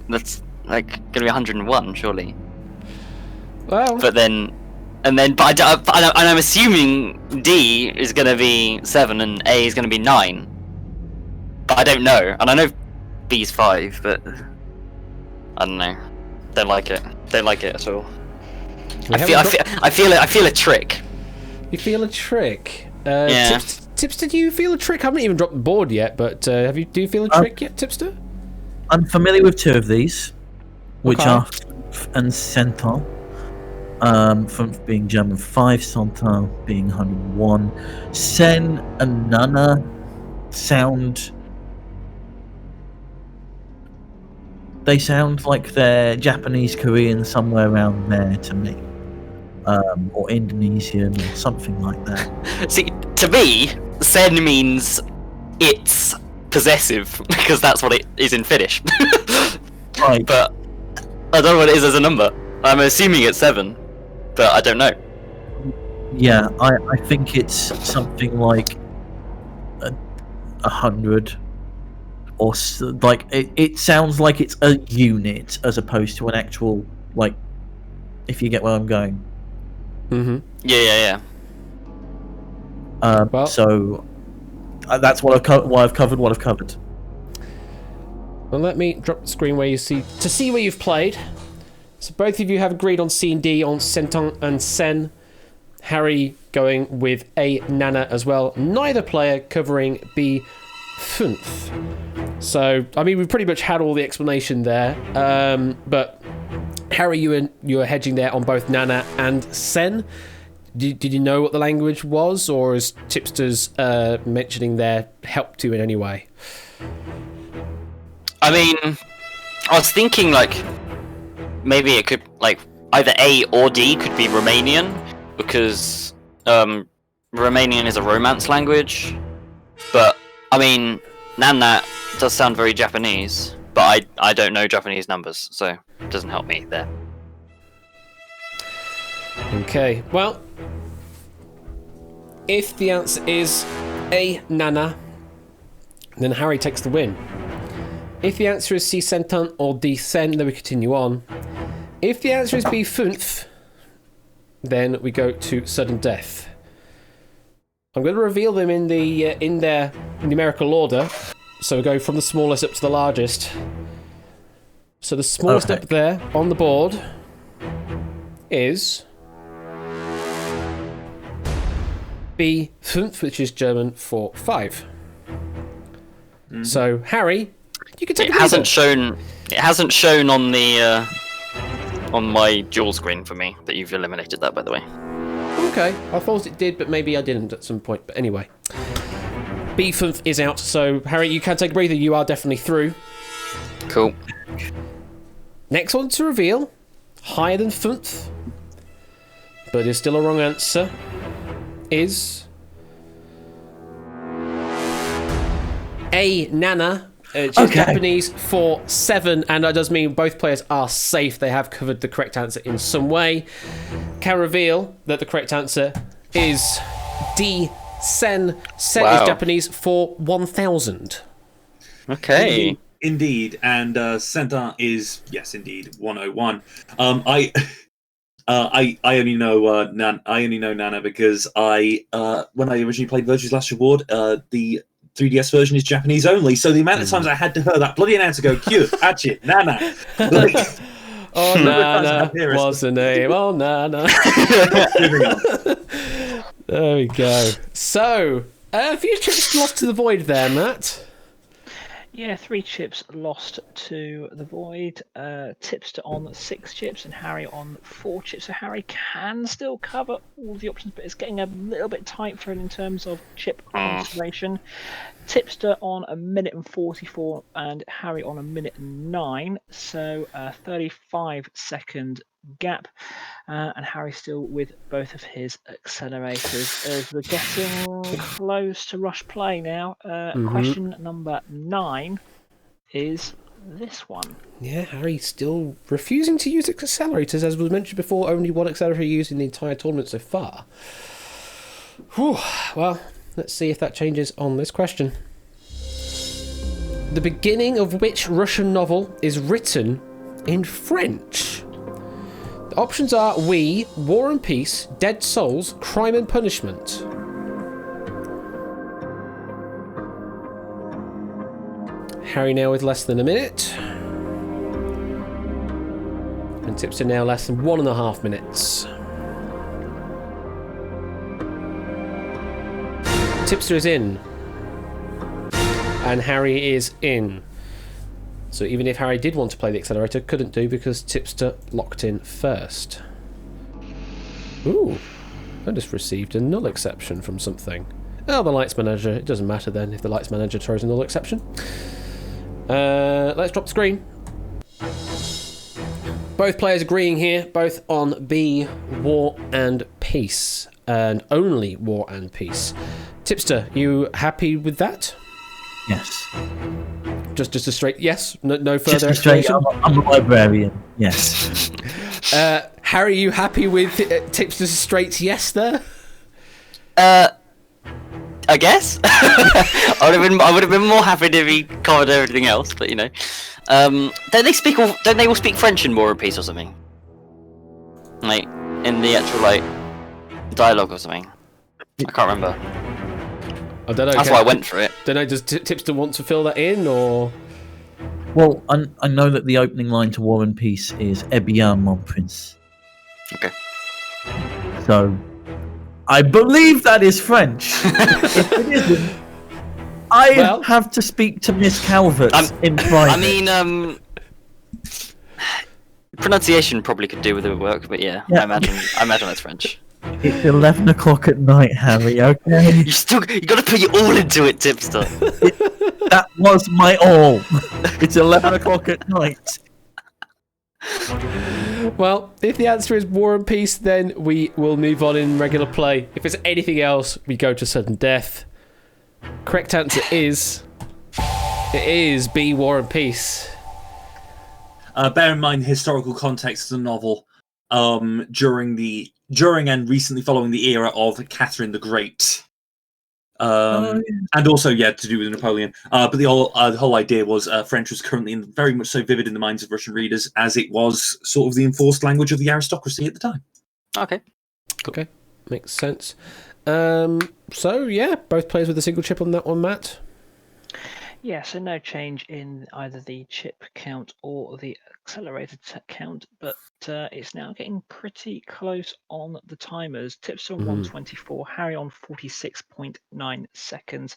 that's like gonna be 101 surely. Well, But I'm assuming D is gonna be 7 and A is gonna be 9. But I don't know, and I know B's 5, but I don't know. Don't like it. Don't like it at all. I feel a trick. You feel a trick. Yeah. Tipster, do you feel a trick? I haven't even dropped the board yet, but do you feel a trick yet, Tipster? I'm familiar with 2 of these, which Okay. are Fünf and Centaur. Fünf being German 5, Centaur being 101. Sen and Nana sound... They sound like they're Japanese, Korean, somewhere around there to me. Or Indonesian, or something like that. See, to me, Sen means it's possessive, because that's what it is in Finnish. Right. But I don't know what it is as a number. I'm assuming it's 7, but I don't know. Yeah, I think it's something like 100, or like it sounds like it's a unit as opposed to an actual, like, if you get where I'm going. Mm-hmm. Yeah. Well- So that's why I've covered what I've covered. Well, let me drop the screen where you see where you've played. So both of you have agreed on C and D on Senton and Sen. Harry going with A, Nana as well. Neither player covering B, Fünf. So, I mean, we've pretty much had all the explanation there. But Harry, you were hedging there on both Nana and Sen. Did you know what the language was, or is Tipster's mentioning there helped you in any way? I mean, I was thinking, like, maybe it could, like, either A or D could be Romanian, because Romanian is a Romance language. But, I mean, Nana does sound very Japanese, but I don't know Japanese numbers, so it doesn't help me there. Okay, well, if the answer is A, Nana, then Harry takes the win. If the answer is C, Senton, or D, Sen, then we continue on. If the answer is B, Fünf, then we go to sudden death. I'm going to reveal them in their numerical order. So we go from the smallest up to the largest. So the smallest up there on the board is B, Fünf, which is German for 5. So Harry, you can take It hasn't shown on the on my dual screen for me that you've eliminated that, by the way. Okay, I thought it did, but maybe I didn't at some point. But anyway, B5 is out, so Harry, you can take a breather. You are definitely through. Cool. Next one to reveal, higher than Fünf, but is still a wrong answer, is A, Nana, which is Japanese for 7, and that does mean both players are safe. They have covered the correct answer in some way. Can reveal that the correct answer is D, Sen. Sen is Japanese for 1000. Okay. Indeed, and Senton is, yes, indeed, 101. I only know Nana because when I originally played Virtue's Last Reward, the 3DS version is Japanese only, so the amount of times I had to hear that bloody announcer go, Q, Hatchet, Nana. Oh, Nana was the name. Oh, Nana. There we go. So, a few chips lost to the void there, Matt. Yeah, 3 chips lost to the void. Tipster on 6 chips and Harry on 4 chips. So Harry can still cover all the options, but it's getting a little bit tight for him in terms of chip conservation. Tipster on 1:44 and Harry on 1:09. So 35-second gap. And Harry still with both of his accelerators as we're getting close to rush play now. Question number 9 is this one. Yeah, Harry still refusing to use accelerators. As was mentioned before, only one accelerator used in the entire tournament so far. Whew. Well, let's see if that changes on this question. The beginning of which Russian novel is written in French? The options are We, War and Peace, Dead Souls, Crime and Punishment. Harry now with less than a minute. And Tipster now less than 1.5 minutes. Tipster is in. And Harry is in. So even if Harry did want to play the accelerator, couldn't do because Tipster locked in first. Ooh, I just received a null exception from something. Oh, the lights manager. It doesn't matter then if the lights manager throws a null exception. Let's drop the screen. Both players agreeing here, both on B, War and Peace. And only War and Peace. Tipster, you happy with that? Yes. Just a straight yes? No further Just a straight, explanation? I'm a librarian. Yes. Harry, you happy with Tipster's straight yes there? I guess. I would have been more happy if he covered everything else, but you know. Don't they all speak French in War and Peace or something? Like in the actual like dialogue or something. I can't remember. I don't know. That's why I went for it. Don't know. Does Tipster want to fill that in or? Well, I know that the opening line to War and Peace is "Eh bien, mon prince." Okay. So, I believe that is French. If it isn't, I have to speak to Miss Calvert in private. I mean, pronunciation probably could do with a bit of work, but yeah. I imagine it's French. It's 11 o'clock at night, Harry. Okay. You got to put your all into it, Tipster. That was my all. It's 11 o'clock at night. Well, if the answer is War and Peace, then we will move on in regular play. If it's anything else, we go to sudden death. Correct answer is... It is B, War and Peace. Bear in mind historical context of the novel. During and recently following the era of Catherine the Great. And also, to do with Napoleon. But the whole idea was French was currently very much so vivid in the minds of Russian readers as it was sort of the enforced language of the aristocracy at the time. Okay. Okay, makes sense. Both players with a single chip on that one, Matt. Yeah, so no change in either the chip count or the accelerator count, but it's now getting pretty close on the timers. Tipster on 124, Harry on 46.9 seconds.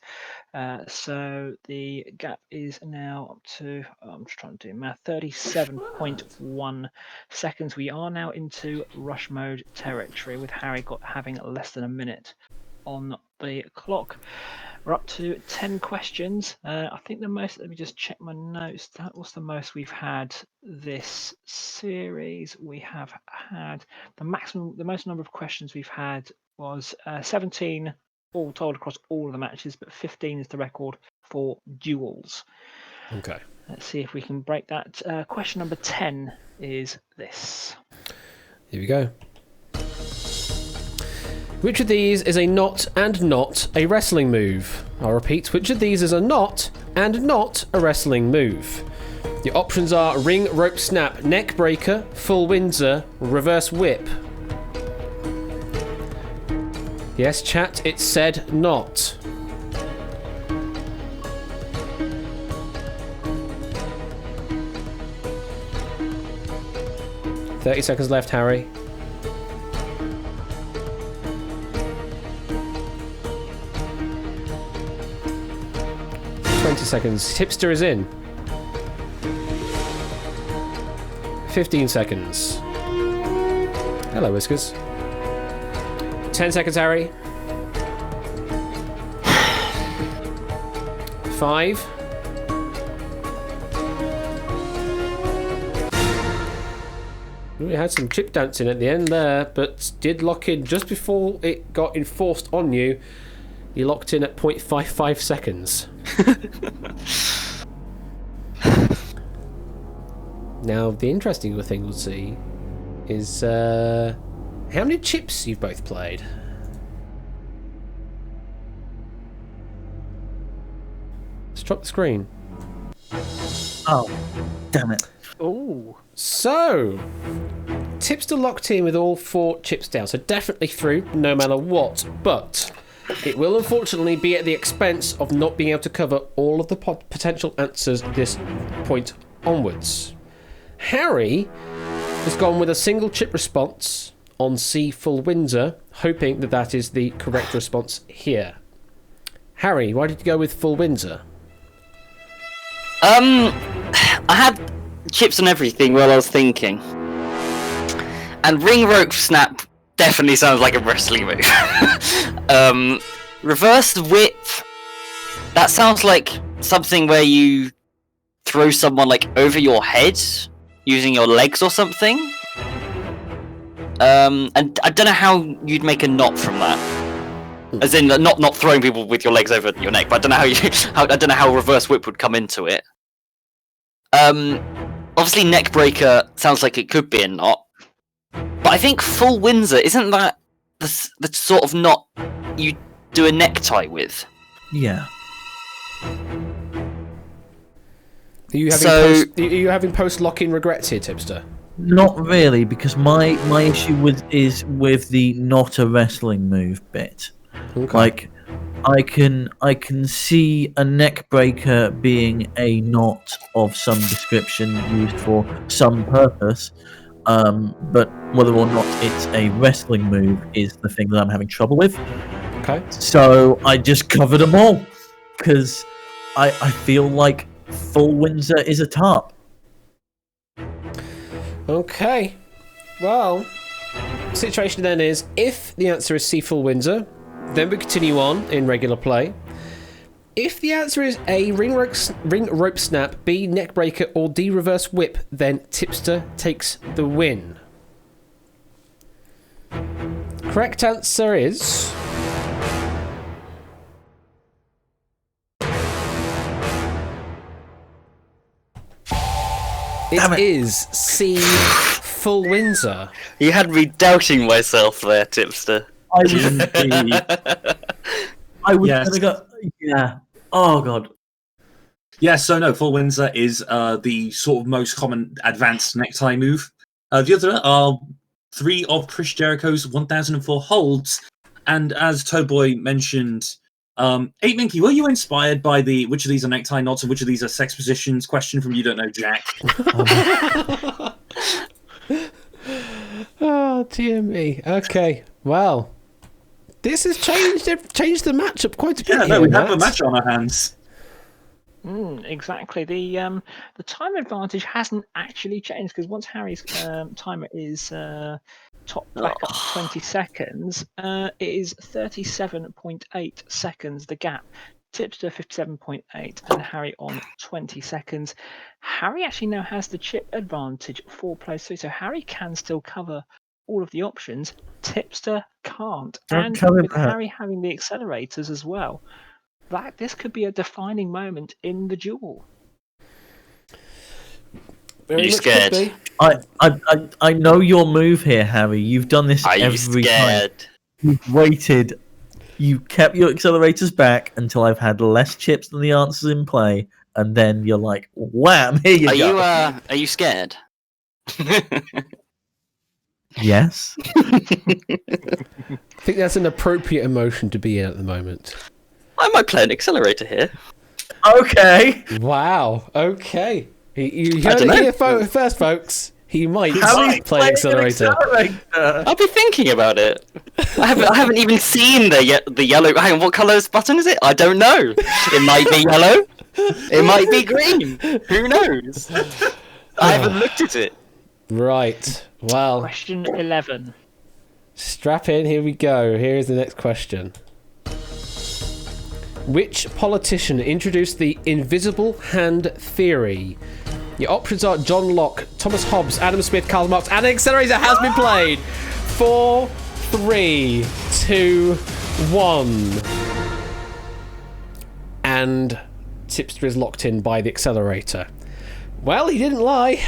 So the gap is now up to, I'm just trying to do math, 37.1 seconds. We are now into rush mode territory with Harry having less than a minute on the clock. We're up to 10 questions. I think the most, let me just check my notes. That was the most we've had this series. We have had the most number of questions we've had was 17 all told across all of the matches, but 15 is the record for duels. Okay. Let's see if we can break that. Question number 10 is this. Here we go. Which of these is a not and not a wrestling move? I'll repeat, which of these is a not and not a wrestling move? The options are ring, rope, snap, neck breaker, full Windsor, reverse whip. Yes, chat, it said not. "30 seconds left, Harry." 20 seconds. Tipster is in. 15 seconds. Hello, Whiskers. 10 seconds, Harry. 5. We had some chip dancing at the end there, but did lock in just before it got enforced on you. You locked in at 0.55 seconds. Now, the interesting thing we'll see is how many chips you've both played. Let's drop the screen. Oh, damn it. Ooh. So, Tipster locked in with all 4 chips down, so definitely through, no matter what. But it will unfortunately be at the expense of not being able to cover all of the potential answers at this point onwards. Harry has gone with a single chip response on C full Windsor, hoping that that is the correct response here. Harry, why did you go with full Windsor? I had chips on everything while I was thinking. And ring rope snap definitely sounds like a wrestling move. Reverse whip, that sounds like something where you throw someone like over your head using your legs or something. And I don't know how you'd make a knot from that. As in, not throwing people with your legs over your neck, but I don't know I don't know how reverse whip would come into it. Obviously, neck breaker sounds like it could be a knot, but I think full Windsor isn't that the sort of knot you do a necktie with? Yeah. Are you having post lock-in regrets here, Tipster? Not really, because my issue is with the not a wrestling move bit. Okay. Like, I can see a neck breaker being a knot of some description used for some purpose, but whether or not it's a wrestling move is the thing that I'm having trouble with. Okay. So I just covered them all, because I feel like full Windsor is a tarp. Okay. Well, situation then is, if the answer is C full Windsor, then we continue on in regular play. If the answer is A, ring rope snap, B, neck breaker, or D, reverse whip, then Tipster takes the win. Correct answer is... It is C, full Windsor. You had me doubting myself there, Tipster. I was indeed. I was Yes. gonna go. Yeah. Oh god. Yeah, so no, full Windsor is the sort of most common advanced necktie move. The other are 3 of Chris Jericho's 1004 holds, and as Toadboy mentioned, 8 Minky, were you inspired by the which of these are necktie knots and which of these are sex positions question from You Don't Know Jack? Oh, dear me. Okay, well, this has changed the matchup quite a bit. Yeah, no, here, we have Matt. a match on our hands. Exactly. The time advantage hasn't actually changed, because once Harry's timer is topped back up to 20 seconds, it is 37.8 seconds the gap. Tipster 57.8 and Harry on 20 seconds. Harry actually now has the chip advantage for plays 3, so Harry can still cover all of the options. Tipster can't. And with Harry having the accelerators as well, this could be a defining moment in the duel. Very Are you much could scared? be. I know your move here, Harry. You've done this Are you every scared? time. You've waited. You kept your accelerators back until I've had less chips than the answers in play, and then you're like, wham! Here you go. Are you scared? Yes. I think that's an appropriate emotion to be in at the moment. I might play an accelerator here. Okay. Wow. Okay. You I heard dunno. it here first, folks. He might Harry's play accelerator. I'll be thinking about it. I haven't even seen the yellow. Hang on, what colour's button is it? I don't know. It might be yellow. It might be green. Who knows? I haven't looked at it. Right. Well, Question 11. strap in. Here we go. Here's the next question. Which politician introduced the invisible hand theory? Your options are John Locke, Thomas Hobbes, Adam Smith, Karl Marx, and the accelerator has been played. 4, 3, 2, 1. And Tipster is locked in by the accelerator. Well, he didn't lie.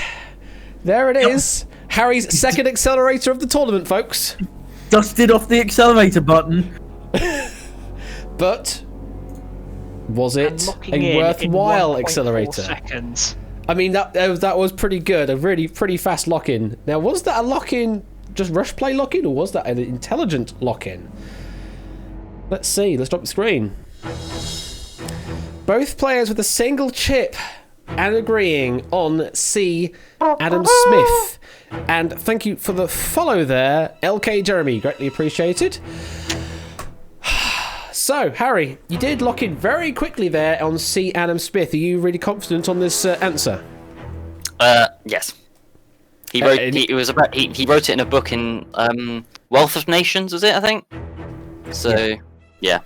There it is. Harry's second accelerator of the tournament, folks. Dusted off the accelerator button. But was it Locking a in worthwhile 1.4 accelerator? seconds. I mean, that was pretty good. A really pretty fast lock-in. Now, was that a lock-in, just rush play lock-in, or was that an intelligent lock-in? Let's see. Let's drop the screen. Both players with a single chip and agreeing on C, Adam Smith. And thank you for the follow there, LK Jeremy. Greatly appreciated. So, Harry, you did lock in very quickly there on C, Adam Smith. Are you really confident on this answer? Yes. He wrote. He wrote it in a book in Wealth of Nations, was it? I think. So, yeah.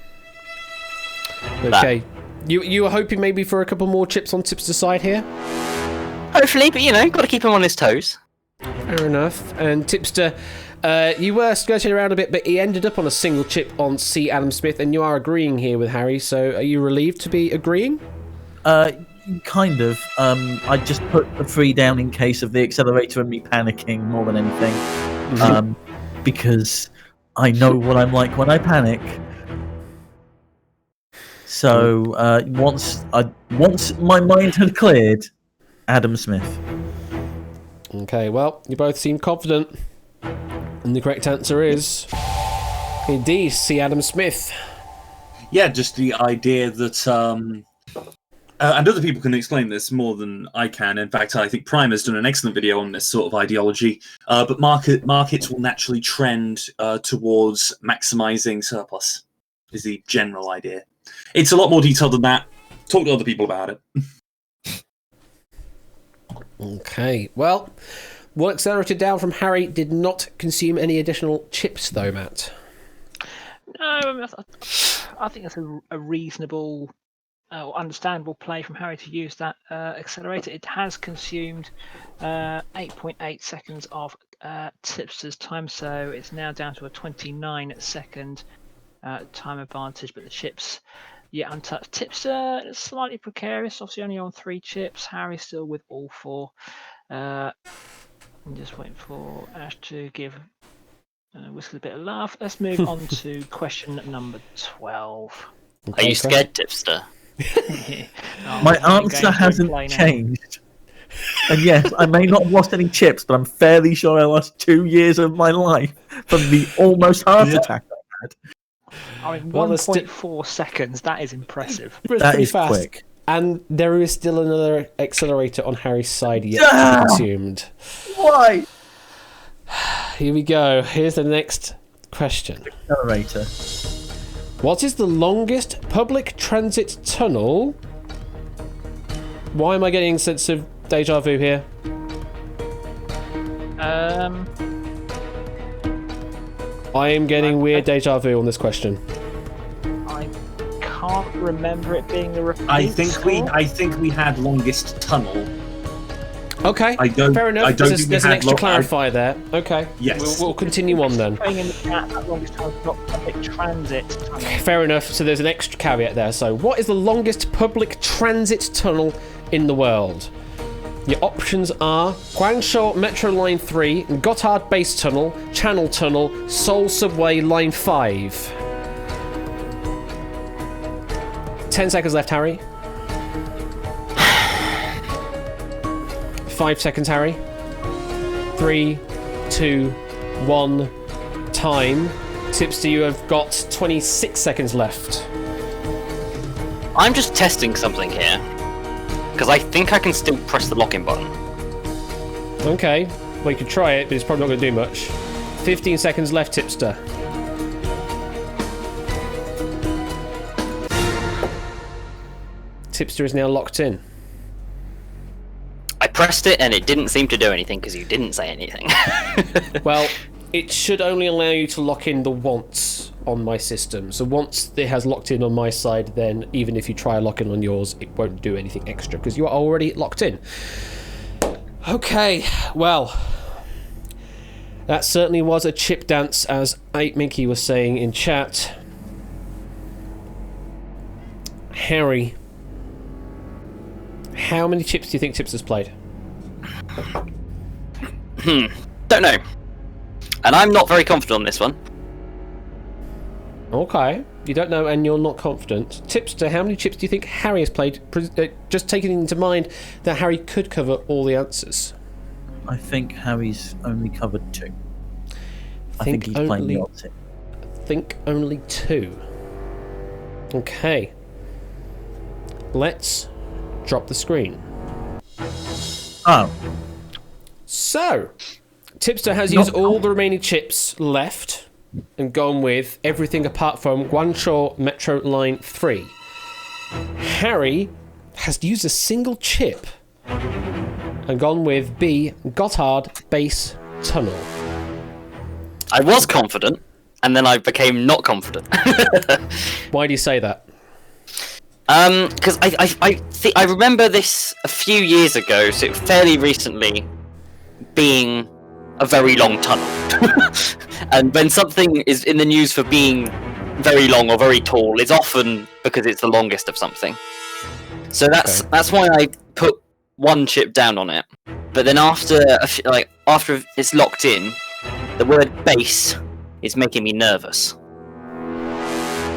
Okay. You were hoping maybe for a couple more chips on Tipster's side here? Hopefully, but got to keep him on his toes. Fair enough. And Tipster, you were skirting around a bit, but he ended up on a single chip on C, Adam Smith, and you are agreeing here with Harry, so are you relieved to be agreeing? Kind of. I just put the 3 down in case of the accelerator and me panicking more than anything. Because I know what I'm like when I panic. So once my mind had cleared, Adam Smith. Okay, well, you both seem confident. And the correct answer is indeed C, Adam Smith. Yeah, just the idea that and other people can explain this more than I can. In fact, I think Primer's done an excellent video on this sort of ideology. But markets will naturally trend towards maximizing surplus, is the general idea. It's a lot more detailed than that. Talk to other people about it. Okay, well, one accelerator down from Harry did not consume any additional chips, though, Matt. No, I think that's a reasonable, understandable play from Harry to use that accelerator. It has consumed 8.8 seconds of Tipster's time, so it's now down to a 29-second time advantage, but the chips yet untouched. Tipster is slightly precarious, obviously only on 3 chips. Harry still with all 4. I'm just waiting for Ash to give Whiskey a bit of laugh. Let's move on to question number 12. Are you scared, Tipster? My answer hasn't changed. And yes, I may not have lost any chips, but I'm fairly sure I lost 2 years of my life from the almost heart attack I had. I mean, 1.4 seconds, that is impressive. That is fast. Quick. And there is still another accelerator on Harry's side yet to be consumed. Why? Here we go. Here's the next question. Accelerator. What is the longest public transit tunnel? Why am I getting a sense of deja vu here? I am getting weird deja vu on this question. I can't remember it being the repeat. I think we had longest tunnel. Okay, fair enough. There's an extra clarifier there. Okay, yes. We'll continue on then. In the chat, that longest tunnel is not public transit tunnel. Fair enough. So there's an extra caveat there. So what is the longest public transit tunnel in the world? Your options are Guangzhou Metro Line 3, Gotthard Base Tunnel, Channel Tunnel, Seoul Subway Line 5. 10 seconds left, Harry. 5 seconds, Harry. 3, 2, 1. Time. Tipster, you have got 26 seconds left. I'm just testing something here. Because I think I can still press the lock-in button. Okay, well you could try it, but it's probably not going to do much. 15 seconds left, Tipster. Tipster is now locked in. I pressed it and it didn't seem to do anything because you didn't say anything. Well, it should only allow you to lock in the once on my system. So once it has locked in on my side, then even if you try locking on yours, it won't do anything extra because you are already locked in. Okay, well, that certainly was a chip dance, as 8 Minky was saying in chat. Harry, how many chips do you think Tips has played? Don't know. And I'm not very confident on this one. Okay, you don't know and you're not confident. Tipster, how many chips do you think Harry has played? Just taking into mind that Harry could cover all the answers. I think Harry's only covered 2. I think he's playing the opposite. Think only 2. Okay. Let's drop the screen. Oh. So, Tipster has used all the remaining chips left and gone with everything apart from Guanshaw Metro Line 3. Harry has used a single chip and gone with B, Gotthard Base Tunnel. I was confident, and then I became not confident. Why do you say that? Because I remember this a few years ago, so fairly recently, being a very long tunnel. And when something is in the news for being very long or very tall, it's often because it's the longest of something. So that's why I put one chip down on it. But then after it's locked in, the word base is making me nervous.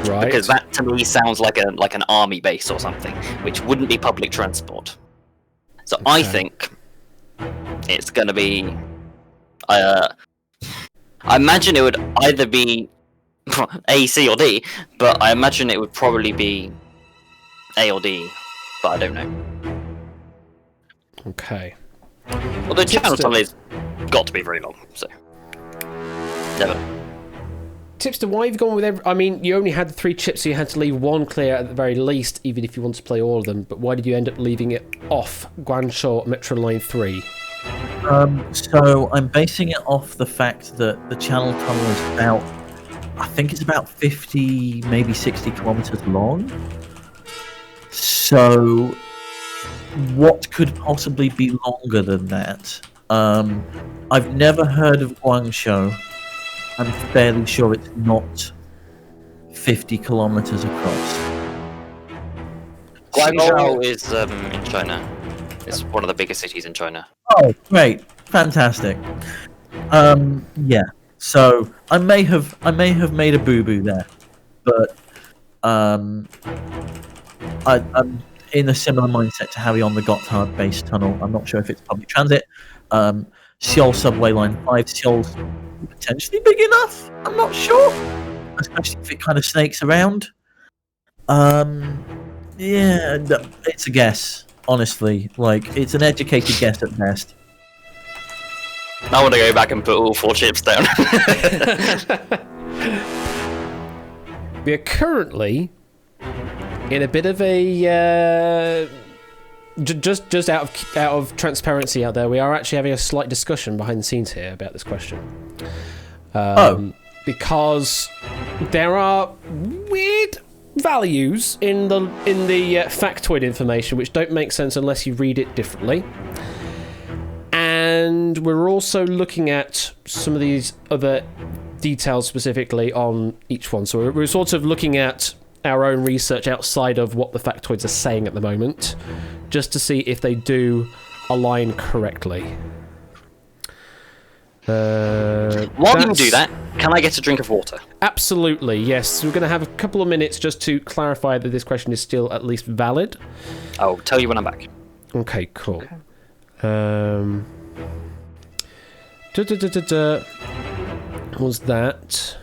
Right. Because that to me sounds like an army base or something, which wouldn't be public transport. So okay. I think it's going to be. I imagine it would either be A, C, or D, but I imagine it would probably be A or D, but I don't know. Okay. Well, the channel tunnel's got to be very long, so never. Tipster, why have you gone with I mean, you only had 3 chips, so you had to leave 1 clear at the very least, even if you want to play all of them. But why did you end up leaving it off Guanshaw Metro Line 3? So I'm basing it off the fact that the channel tunnel is I think it's about 50, maybe 60 kilometers long. So what could possibly be longer than that? I've never heard of Guangzhou. I'm fairly sure it's not 50 kilometers across. Guangzhou is in China. It's one of the biggest cities in China. Oh, great. Fantastic. Yeah. So I may have made a boo-boo there. But I'm in a similar mindset to Harry on the Gotthard Base Tunnel. I'm not sure if it's public transit. Seoul Subway Line 5. Seoul's potentially big enough. I'm not sure. Especially if it kind of snakes around. Yeah, it's a guess. Honestly, like, it's an educated guess at best. I want to go back and put all 4 chips down. We are currently in a bit of a just out of transparency out there. We are actually having a slight discussion behind the scenes here about this question. Because there are weird values in the factoid information which don't make sense unless you read it differently. And we're also looking at some of these other details specifically on each one. So we're sort of looking at our own research outside of what the factoids are saying at the moment, just to see if they do align correctly. While you do that, can I get a drink of water? Absolutely, yes. We're going to have a couple of minutes just to clarify that this question is still at least valid. I'll tell you when I'm back. Okay, cool. Okay. Was that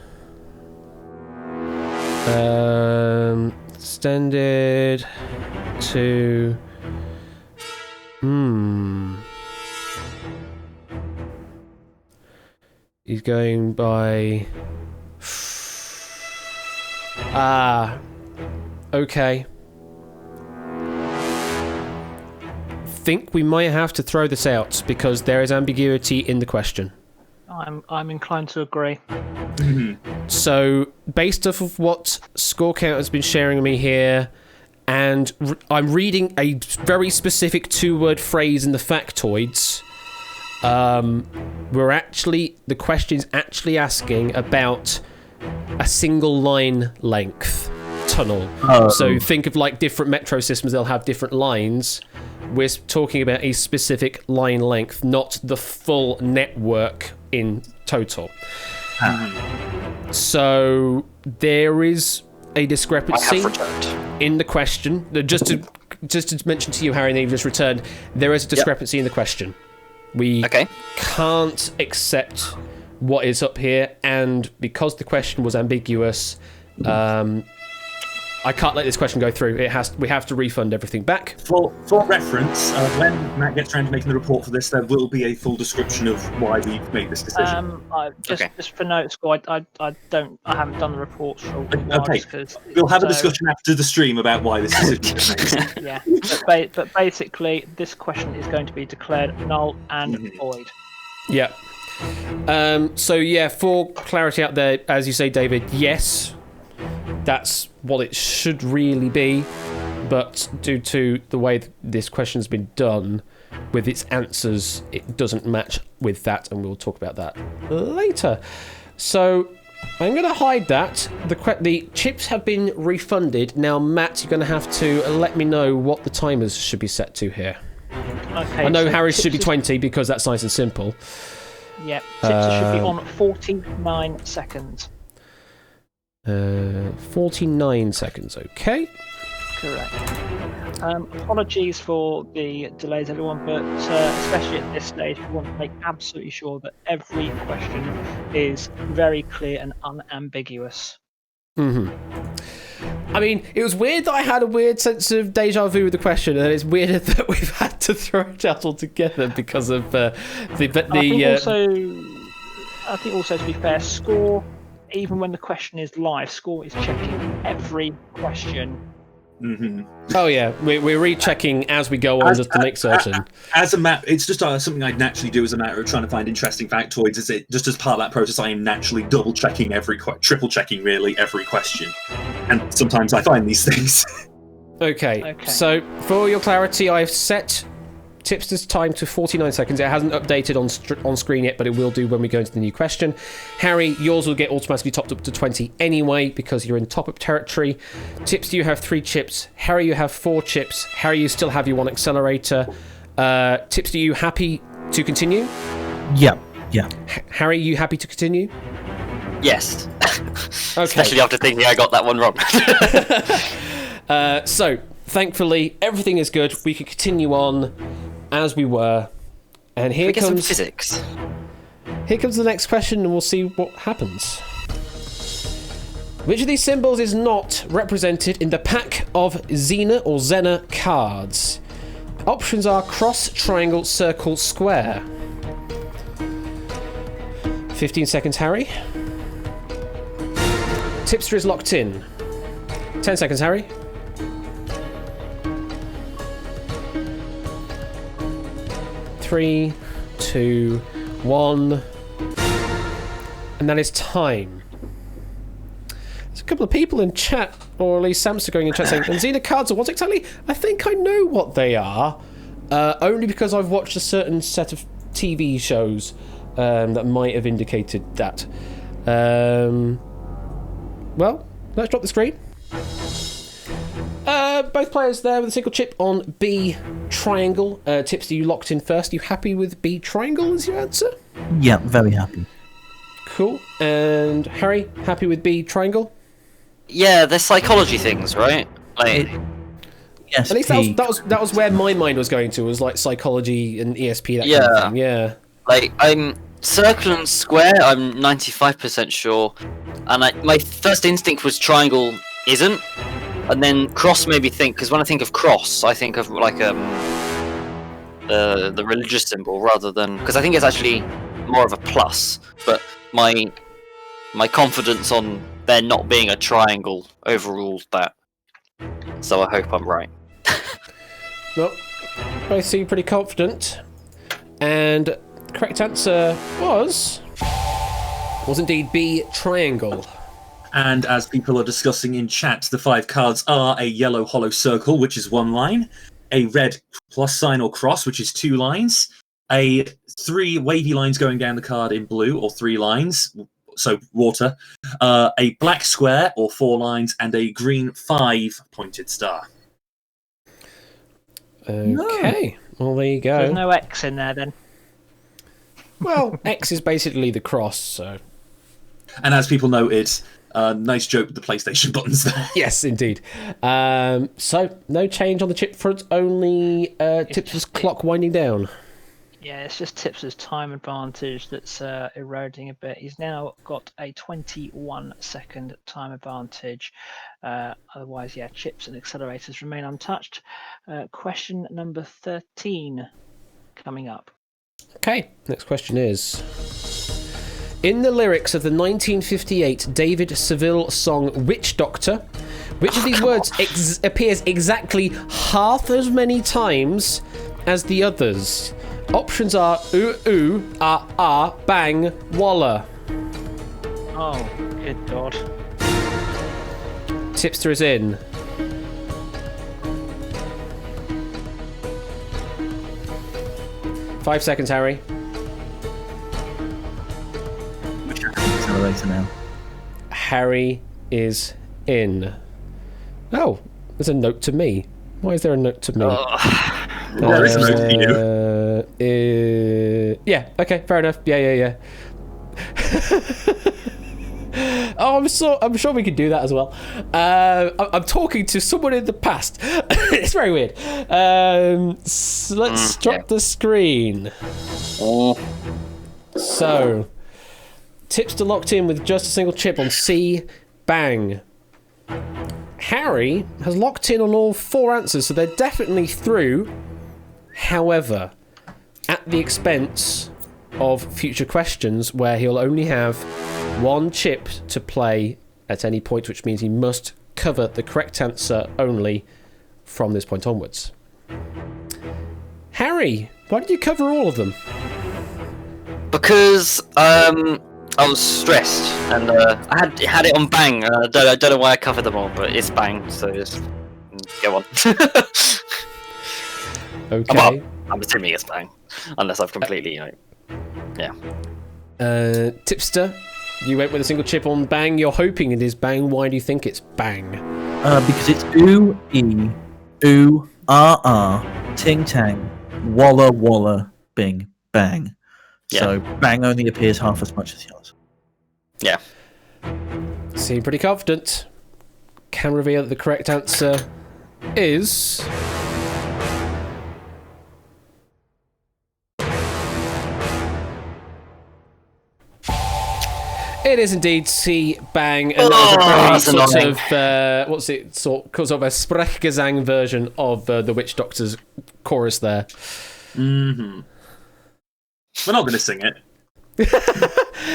extended to he's going by okay. think we might have to throw this out because there is ambiguity in the question. I'm inclined to agree. So, based off of what Score Count has been sharing with me here, and I'm reading a very specific 2-word phrase in the factoids. The question's actually asking about a single line length tunnel. So think of like different metro systems, they'll have different lines. We're talking about a specific line length, not the full network in total. So there is a discrepancy in the question. Just to mention to you, Harry, and you've just returned, there is a discrepancy in the question. We can't accept what is up here, and because the question was ambiguous, I can't let this question go through. We have to refund everything back. For reference, when Matt gets around to making the report for this, there will be a full description of why we've made this decision. Just for notes, I haven't done the reports for a while. Okay, we'll have a discussion after the stream about why this decision was made. Yeah, but basically, this question is going to be declared null and void. Yeah. So yeah, for clarity out there, as you say, David, yes, that's what it should really be, but due to the way this question's been done with its answers, it doesn't match with that, and we'll talk about that later. So I'm going to hide that. The chips have been refunded. Now, Matt, you're going to have to let me know what the timers should be set to here. Okay, I know so Harry's should be 20 because that's nice and simple. Yeah, tips should be on 49 seconds. 49 seconds, okay. Correct. Apologies for the delays, everyone, but especially at this stage, we want to make absolutely sure that every question is very clear and unambiguous. I mean, it was weird that I had a weird sense of deja vu with the question, and it's weirder that we've had to throw it out altogether because of I think also, to be fair, Score, even when the question is live, Score is checking every question. Oh yeah, we're rechecking as we go on just to make certain. As a map, it's just something I'd naturally do as a matter of trying to find interesting factoids. Is it just as part of that process? I am naturally double checking triple checking really every question, and sometimes I find these things. Okay. So for your clarity, I've set Tipster's time to 49 seconds. It hasn't updated on screen yet, but it will do when we go into the new question. Harry, yours will get automatically topped up to 20 anyway because you're in top-up territory. Tipster, you have 3 chips. Harry, you have 4 chips. Harry, you still have your 1 accelerator. Tipster, you happy to continue? Yeah. Harry, you happy to continue? Yes. Okay. Especially after thinking I got that one wrong. So, thankfully, everything is good. We can continue on as we were. And here comes some physics. Here comes the next question, and we'll see what happens. Which of these symbols is not represented in the pack of Xena or Xena cards? Options are cross, triangle, circle, square. 15 seconds, Harry. Tipster is locked in. 10 seconds, Harry. 3, 2, 1. And that is time. There's a couple of people in chat, or at least Sam's going in chat saying, and Xena cards are what exactly? I think I know what they are. Only because I've watched a certain set of TV shows that might have indicated that. Well, let's drop the screen. Both players there with a single chip on B triangle. Tipster, you locked in first. Are you happy with B triangle as your answer? Yeah, very happy. Cool. And Harry, happy with B triangle? Yeah, they're psychology things, right? Like, yes, at least that was where my mind was going to, was like psychology and ESP, that kind of thing. Yeah. Like, I'm circle and square, I'm 95% sure. And my first instinct was triangle isn't. And then cross made me think, because when I think of cross, I think of like the religious symbol rather than, because I think it's actually more of a plus. But my confidence on there not being a triangle overruled that. So I hope I'm right. Well, both seem pretty confident. And the correct answer was indeed B, triangle. And as people are discussing in chat, the 5 cards are a yellow hollow circle, which is 1 line, a red plus sign or cross, which is 2 lines, a 3 wavy lines going down the card in blue, or 3 lines, so water, a black square, or 4 lines, and a green 5 pointed star. Okay, well, there you go. There's no X in there then. Well, X is basically the cross, so... And as people noted, nice joke with the PlayStation buttons there. Yes, indeed. So, no change on the chip front, only Tips' clock winding down. Yeah, it's just Tips' time advantage that's eroding a bit. He's now got a 21-second time advantage. Otherwise, yeah, chips and accelerators remain untouched. Question number 13 coming up. Okay, next question is... In the lyrics of the 1958 David Seville song Witch Doctor, which of these words appears exactly half as many times as the others? Options are ooh, ooh, ah, ah, bang, walla. Oh, good God. Tipster is in. Five seconds, Harry. Accelerator now. Harry is in. Oh, there's a note to me. Why is there a note to me? There is a note to you. Yeah, okay, fair enough. Yeah. Oh, I'm sure we could do that as well. I'm talking to someone in the past. It's very weird. Let's drop the screen. So, Tipster locked in with just a single chip on C, bang. Harry has locked in on all 4 answers, so they're definitely through. However, at the expense of future questions, where he'll only have 1 chip to play at any point, which means he must cover the correct answer only from this point onwards. Harry, why did you cover all of them? Because I was stressed and I had it on bang. I don't know why I covered them all, but it's bang. So just go on. Okay. Well, I'm assuming it's bang, unless I've completely, yeah. Tipster, you went with a single chip on bang. You're hoping it is bang. Why do you think it's bang? Because it's ooh, e, ooh, ah, ah, ting tang, walla walla, bing, bang. Yeah. So bang only appears half as much as yours. Yeah. Seem pretty confident. Can reveal that the correct answer is... It is indeed C, bang, and that was a very sort of a Sprechgesang version of the Witch Doctor's chorus there. Mm-hmm. We're not going to sing it.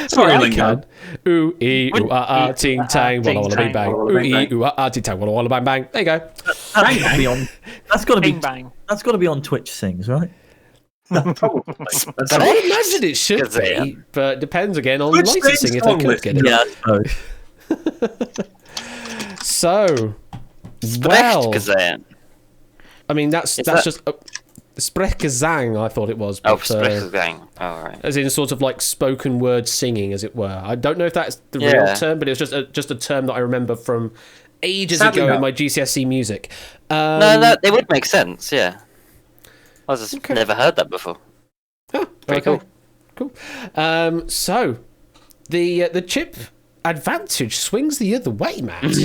Sorry, Lingo. can. Ooh, ee, ooh, ah, ah, ting, tang, walla, walla, bing, bang. Ooh, ee, ooh, ah, ah, ting, tang, walla, walla, bang, bang. There you go. That's got to be Bing bang. That's got to be on Twitch Sings, right? Probably. I would imagine it should be, but depends again on Which licensing if they could get it. Yeah, I suppose. So, well, Sprechgesang. I mean that's that- just Sprechgesang, I thought it was. Oh, But, Sprechgesang. Oh, right. as in sort of like spoken word singing, as it were. I don't know if that's the real Yeah. term, but it was just a term that I remember from ages Sadly ago not. in my GCSE music. No, it would make sense. Yeah. I just Okay. never heard that before. Pretty Okay. Cool. So the chip advantage swings the other way, Matt.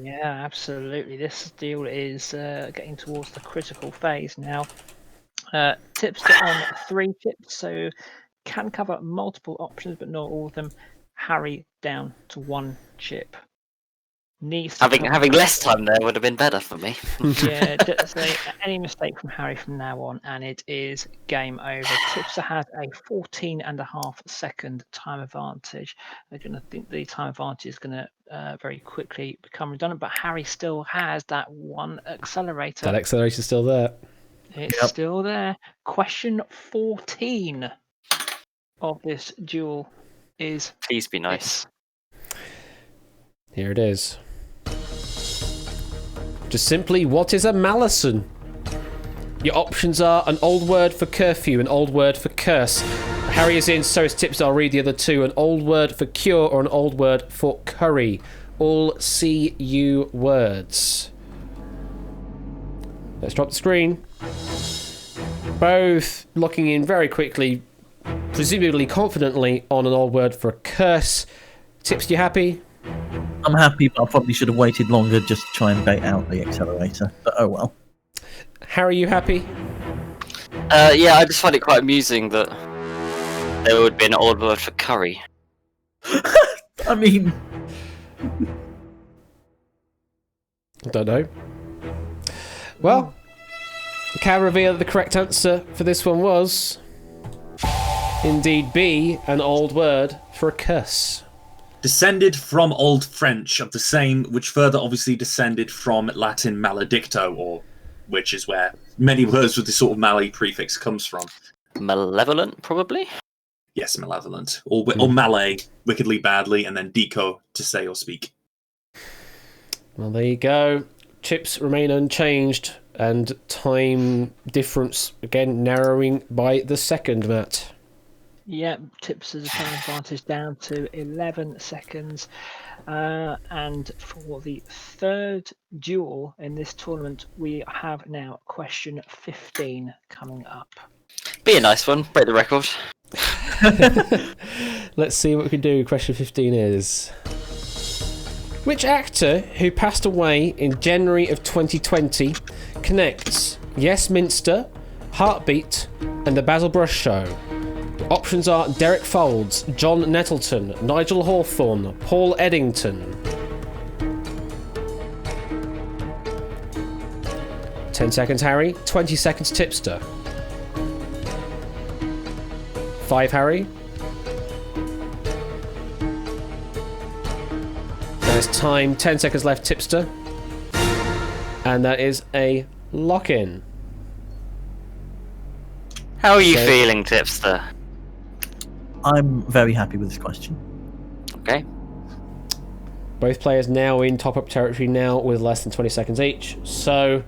Yeah, absolutely. This deal is getting towards the critical phase now. Tipster on 3 chips, so can cover multiple options, but not all of them. Harry down to 1 chip. Needs to cover- Having less time there would have been better for me. Yeah, so any mistake from Harry from now on, and it is game over. Tipster has a 14.5-second time advantage. I think the time advantage is going to very quickly become redundant, but Harry still has that 1 accelerator. That accelerator's still there. It's Yep. still there. Question 14 of this duel is Please be nice. this. Here it is. Just simply, what is a malison? Your options are an old word for curfew, an old word for curse. Harry is in, so is Tips. I'll read the other two. An old word for cure or an old word for curry. All CU words. Let's drop the screen. Both locking in very quickly, presumably confidently, on an old word for a curse. Tips, you happy? I'm happy, but I probably should have waited longer just to try and bait out the accelerator. But oh well. Harry, you happy? Yeah, I just find it quite amusing that there would be an old word for curry. I mean, Don't know. Well, can reveal that the correct answer for this one was indeed B, an old word for a curse. Descended from Old French of the same, which further obviously descended from Latin maledicto, or which is where many words with this sort of male prefix comes from. Malevolent, probably? Yes, malevolent. Or malay, wickedly badly, and then dico, to say or speak. Well, there you go. Chips remain unchanged, and time difference again narrowing by the second, Matt. Yeah, Tips has a time advantage down to 11 seconds. And for the third duel in this tournament, we have now question 15 coming up. Be a nice one. Break the record. Let's see what we can do. Question 15 is... Which actor who passed away in January of 2020 connects Yes Minster, Heartbeat, and The Basil Brush Show? The options are Derek Folds, John Nettleton, Nigel Hawthorne, Paul Eddington. 10 seconds, Harry. 20 seconds, Tipster. 5, Harry. There's time. 10 seconds left, Tipster. And that is a lock-in. How are you So- feeling, Tipster? I'm very happy with this question. Okay. Both players now in top-up territory now with less than 20 seconds each. So,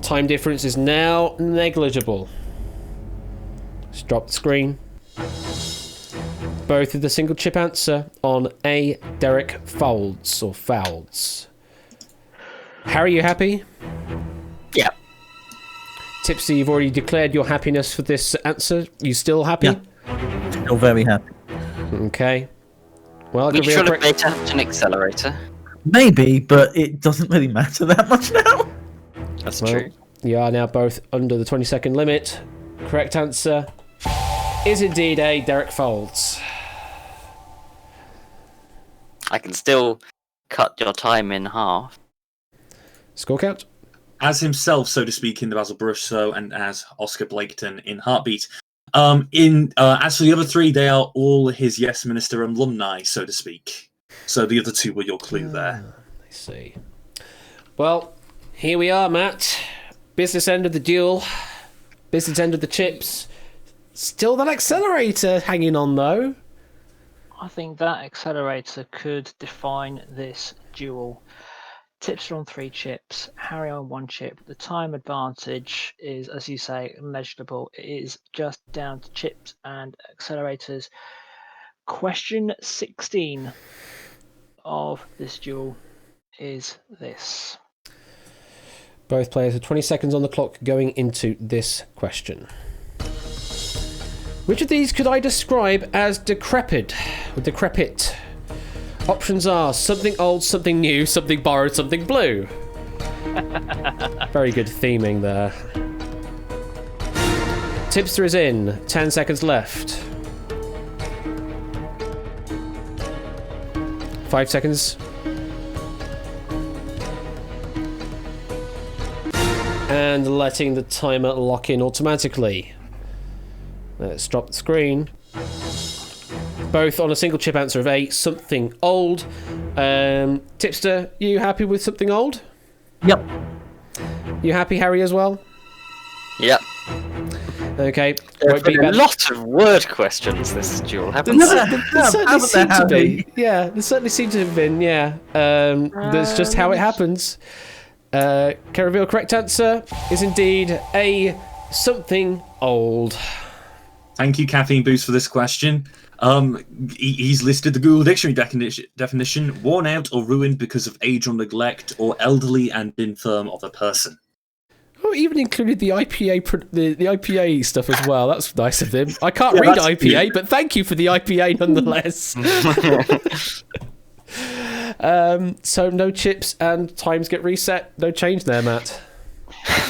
time difference is now negligible. Let's drop the screen. Both with a single chip answer on A, Derek Folds or Fouls. Harry, you happy? Yeah. Tipsy, you've already declared your happiness for this answer. You still happy? Yeah. Still very happy. Okay. Well, We could be a should have correct... made an accelerator. Maybe, but it doesn't really matter that much now. That's Well, true. you are now both under the 20-second limit. Correct answer is indeed A, Derek Folds. I can still cut your time in half. Score count? As himself, so to speak, in the Basil Brush Show, and as Oscar Blaketon in Heartbeat. As for the other three, they are all his Yes Minister alumni, so to speak. So the other two were your clue there. I see. Well, here we are, Matt. Business end of the duel. Business end of the chips. Still that accelerator hanging on, though. I think that accelerator could define this duel. Tips are on 3 chips, Harry on 1 chip. The time advantage is, as you say, measurable. It is just down to chips and accelerators. Question 16 of this duel is this. Both players have 20 seconds on the clock going into this question. Which of these could I describe as decrepit? Decrepit. Options are something old, something new, something borrowed, something blue. Very good theming there. Tipster is in. 10 seconds left. 5 seconds. And letting the timer lock in automatically. Let's drop the screen. Both on a single chip answer of A, something old. Tipster, you happy with something old? Yep. You happy, Harry, as well? Yep. Okay. There Won't have be been a bad. lot of word questions this duel, haven't There there? certainly Haven't seem there, to be. Harry? Yeah, there certainly seem to have been. Yeah. That's just how it happens. Can I reveal correct answer is indeed a something old. Thank you, Caffeine Boost, for this question. He's listed the Google Dictionary definition: worn out or ruined because of age or neglect, or elderly and infirm of a person. Oh, even included the IPA, the IPA stuff as well. That's nice of them. I can't Yeah, read that's IPA, cute. but thank you for the IPA nonetheless. So no chips and times get reset. No change there, Matt.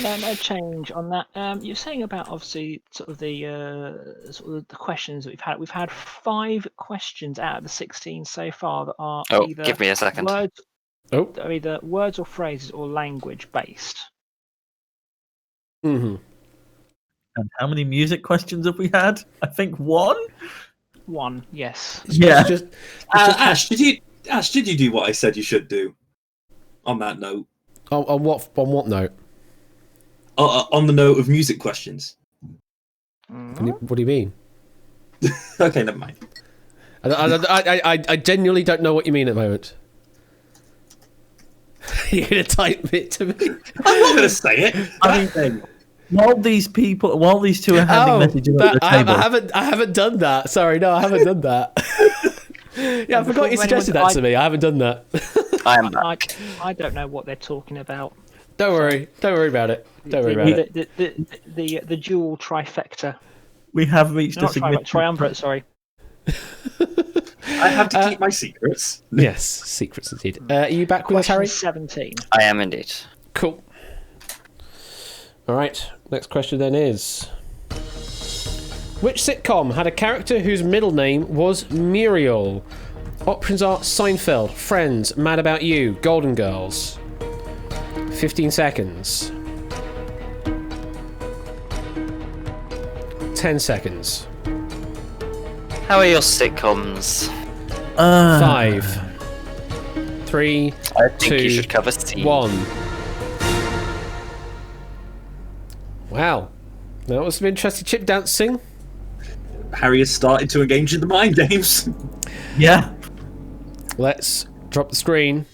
No change on that. You're saying about obviously sort of the questions that we've had. We've had 5 questions out of the 16 so far that are Oh, either give me a second. words, Oh. that are either words or phrases or language based. Mm-hmm. And how many music questions have we had? I think 1. 1, yes. Yeah. It's just Ash, did you do what I said you should do? On that note, on what note? on the note of music questions. What do you mean? Okay, never mind. I genuinely don't know what you mean at the moment. You're gonna type it to me? I'm not going to say it. I mean, while these two are handing messages at the table, I haven't done that. Sorry, no, I haven't done that. Yeah, I forgot you suggested that to me. I haven't done that. I am back. I don't know what they're talking about. Don't worry about it. Don't worry about it. The dual trifecta. we have reached a Not significant... triumvirate, sorry. I have to keep my secrets. Yes, secrets indeed. Are you back with us, Harry? 17. I am indeed. Cool. All right. Next question then is: which sitcom had a character whose middle name was Muriel? Options are Seinfeld, Friends, Mad About You, Golden Girls. 15 seconds. 10 seconds. How are your sitcoms? 5, 3, I think 2, you should cover C. 1. Wow. That was some interesting chip dancing. Harry has started to engage in the mind games. Yeah. Let's drop the screen.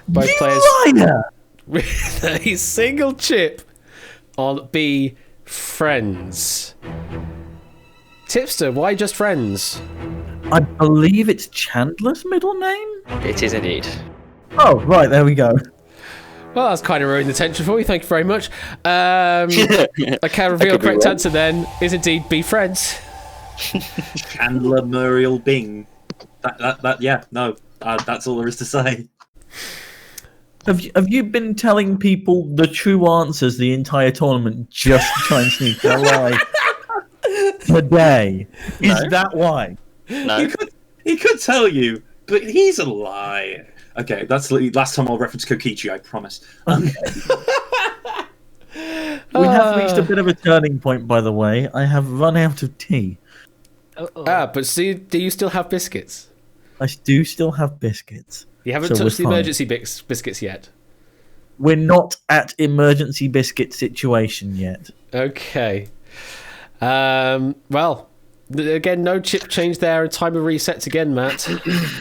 Both You players liar! with a single chip on B, Friends. Tipster, why just Friends? I believe it's Chandler's middle name? It is indeed. Oh, right, there we go. Well, that's kind of ruined the tension for you. Thank you very much. I can reveal could be correct wrong. answer then is indeed Be Friends. Chandler, Muriel, Bing. That's all there is to say. Have you been telling people the true answers the entire tournament just to try and sneak a lie today? Is that why? No. He could tell you, but he's a liar. Okay, that's the last time I'll reference Kokichi, I promise. We have reached a bit of a turning point, by the way. I have run out of tea. But see, do you still have biscuits? I do still have biscuits. You haven't So touched the we're fine. emergency biscuits yet. We're not at emergency biscuit situation yet. Okay. Well, again, no chip change there, and timer resets again, Matt.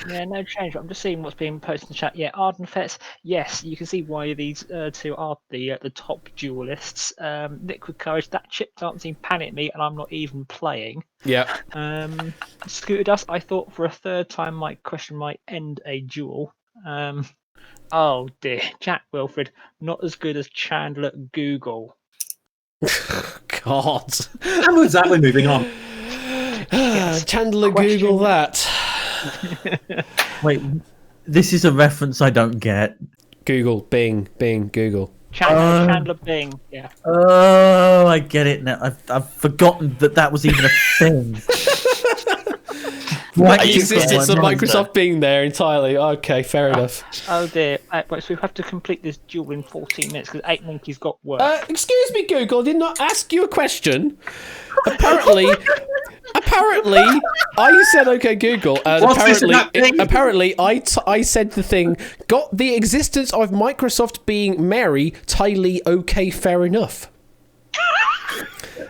Yeah, no change. I'm just seeing what's being posted in the chat. Yeah, Arden Fetz. Yes, you can see why these two are the top duelists. Liquid Courage, that chip dancing panicked me, and I'm not even playing. Yeah. Scooter Dust, I thought for a third time my question might end a duel. Oh dear, Jack Wilfred, not as good as Chandler Google. God. And with that, we're moving on. Chandler, Question. Google that. Wait, this is a reference I don't get. Google, Bing, Google. Chandler Bing, yeah. Oh, I get it now. I've forgotten that was even a thing. What? The you existence of Come on, Microsoft being there entirely. Okay, fair enough. Oh dear. Right, so we have to complete this duel in 14 minutes because 8 monkeys got work. Excuse me, Google. I did not ask you a question. Apparently, I said okay, Google, and apparently, I said the thing. Got the existence of Microsoft being Mary, Tylee. Okay, fair enough.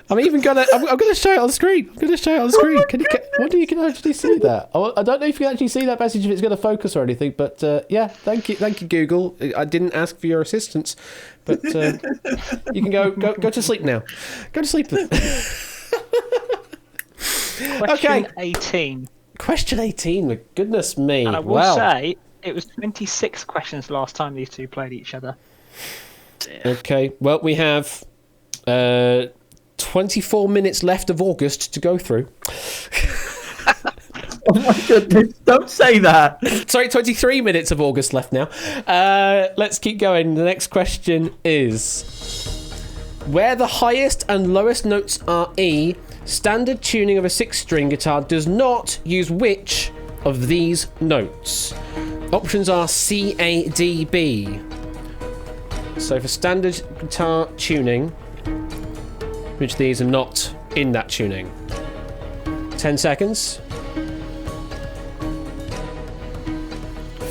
I'm gonna show it on the screen. Wonder you can actually see that. I don't know if you can actually see that message if it's going to focus or anything. But yeah, thank you, Google. I didn't ask for your assistance, but you can go to sleep now. Go to sleep. Question 18. Question 18. Goodness me! And I will say it was 26 questions last time these two played each other. Okay. Well, we have 24 minutes left of August to go through. Oh my goodness! Don't say that. Sorry, 23 minutes of August left now. Let's keep going. The next question is: where the highest and lowest notes are E, standard tuning of a 6-string guitar does not use which of these notes? Options are C, A, D, B. So for standard guitar tuning, which of these are not in that tuning? 10 seconds.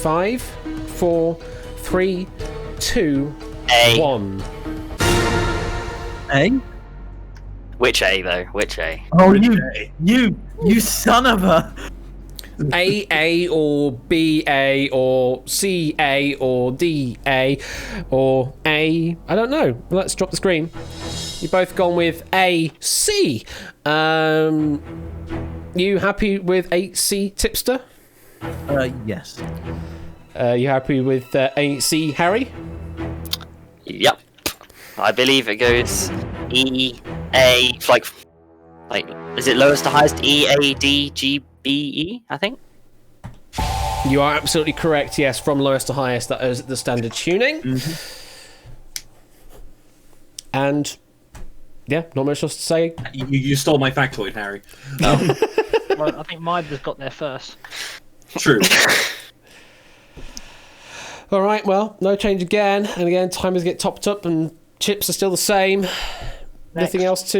5, 4, 3, 2, A. 1. A? Which A though? Which A? Oh, you son of a! A or B A or C A or D A or A. I don't know. Let's drop the screen. You both gone with A C. You happy with A C, Tipster? Yes. You happy with A C, Harry? Yep. I believe it goes E A like is it lowest to highest? E A D G B E, I think. You are absolutely correct. Yes, from lowest to highest, that is the standard tuning. Mm-hmm. And yeah, not much else to say. You stole my factoid, Harry. Well, I think mine has got there first. True. All right, well, no change again, and again, timers get topped up, and chips are still the same. Nothing else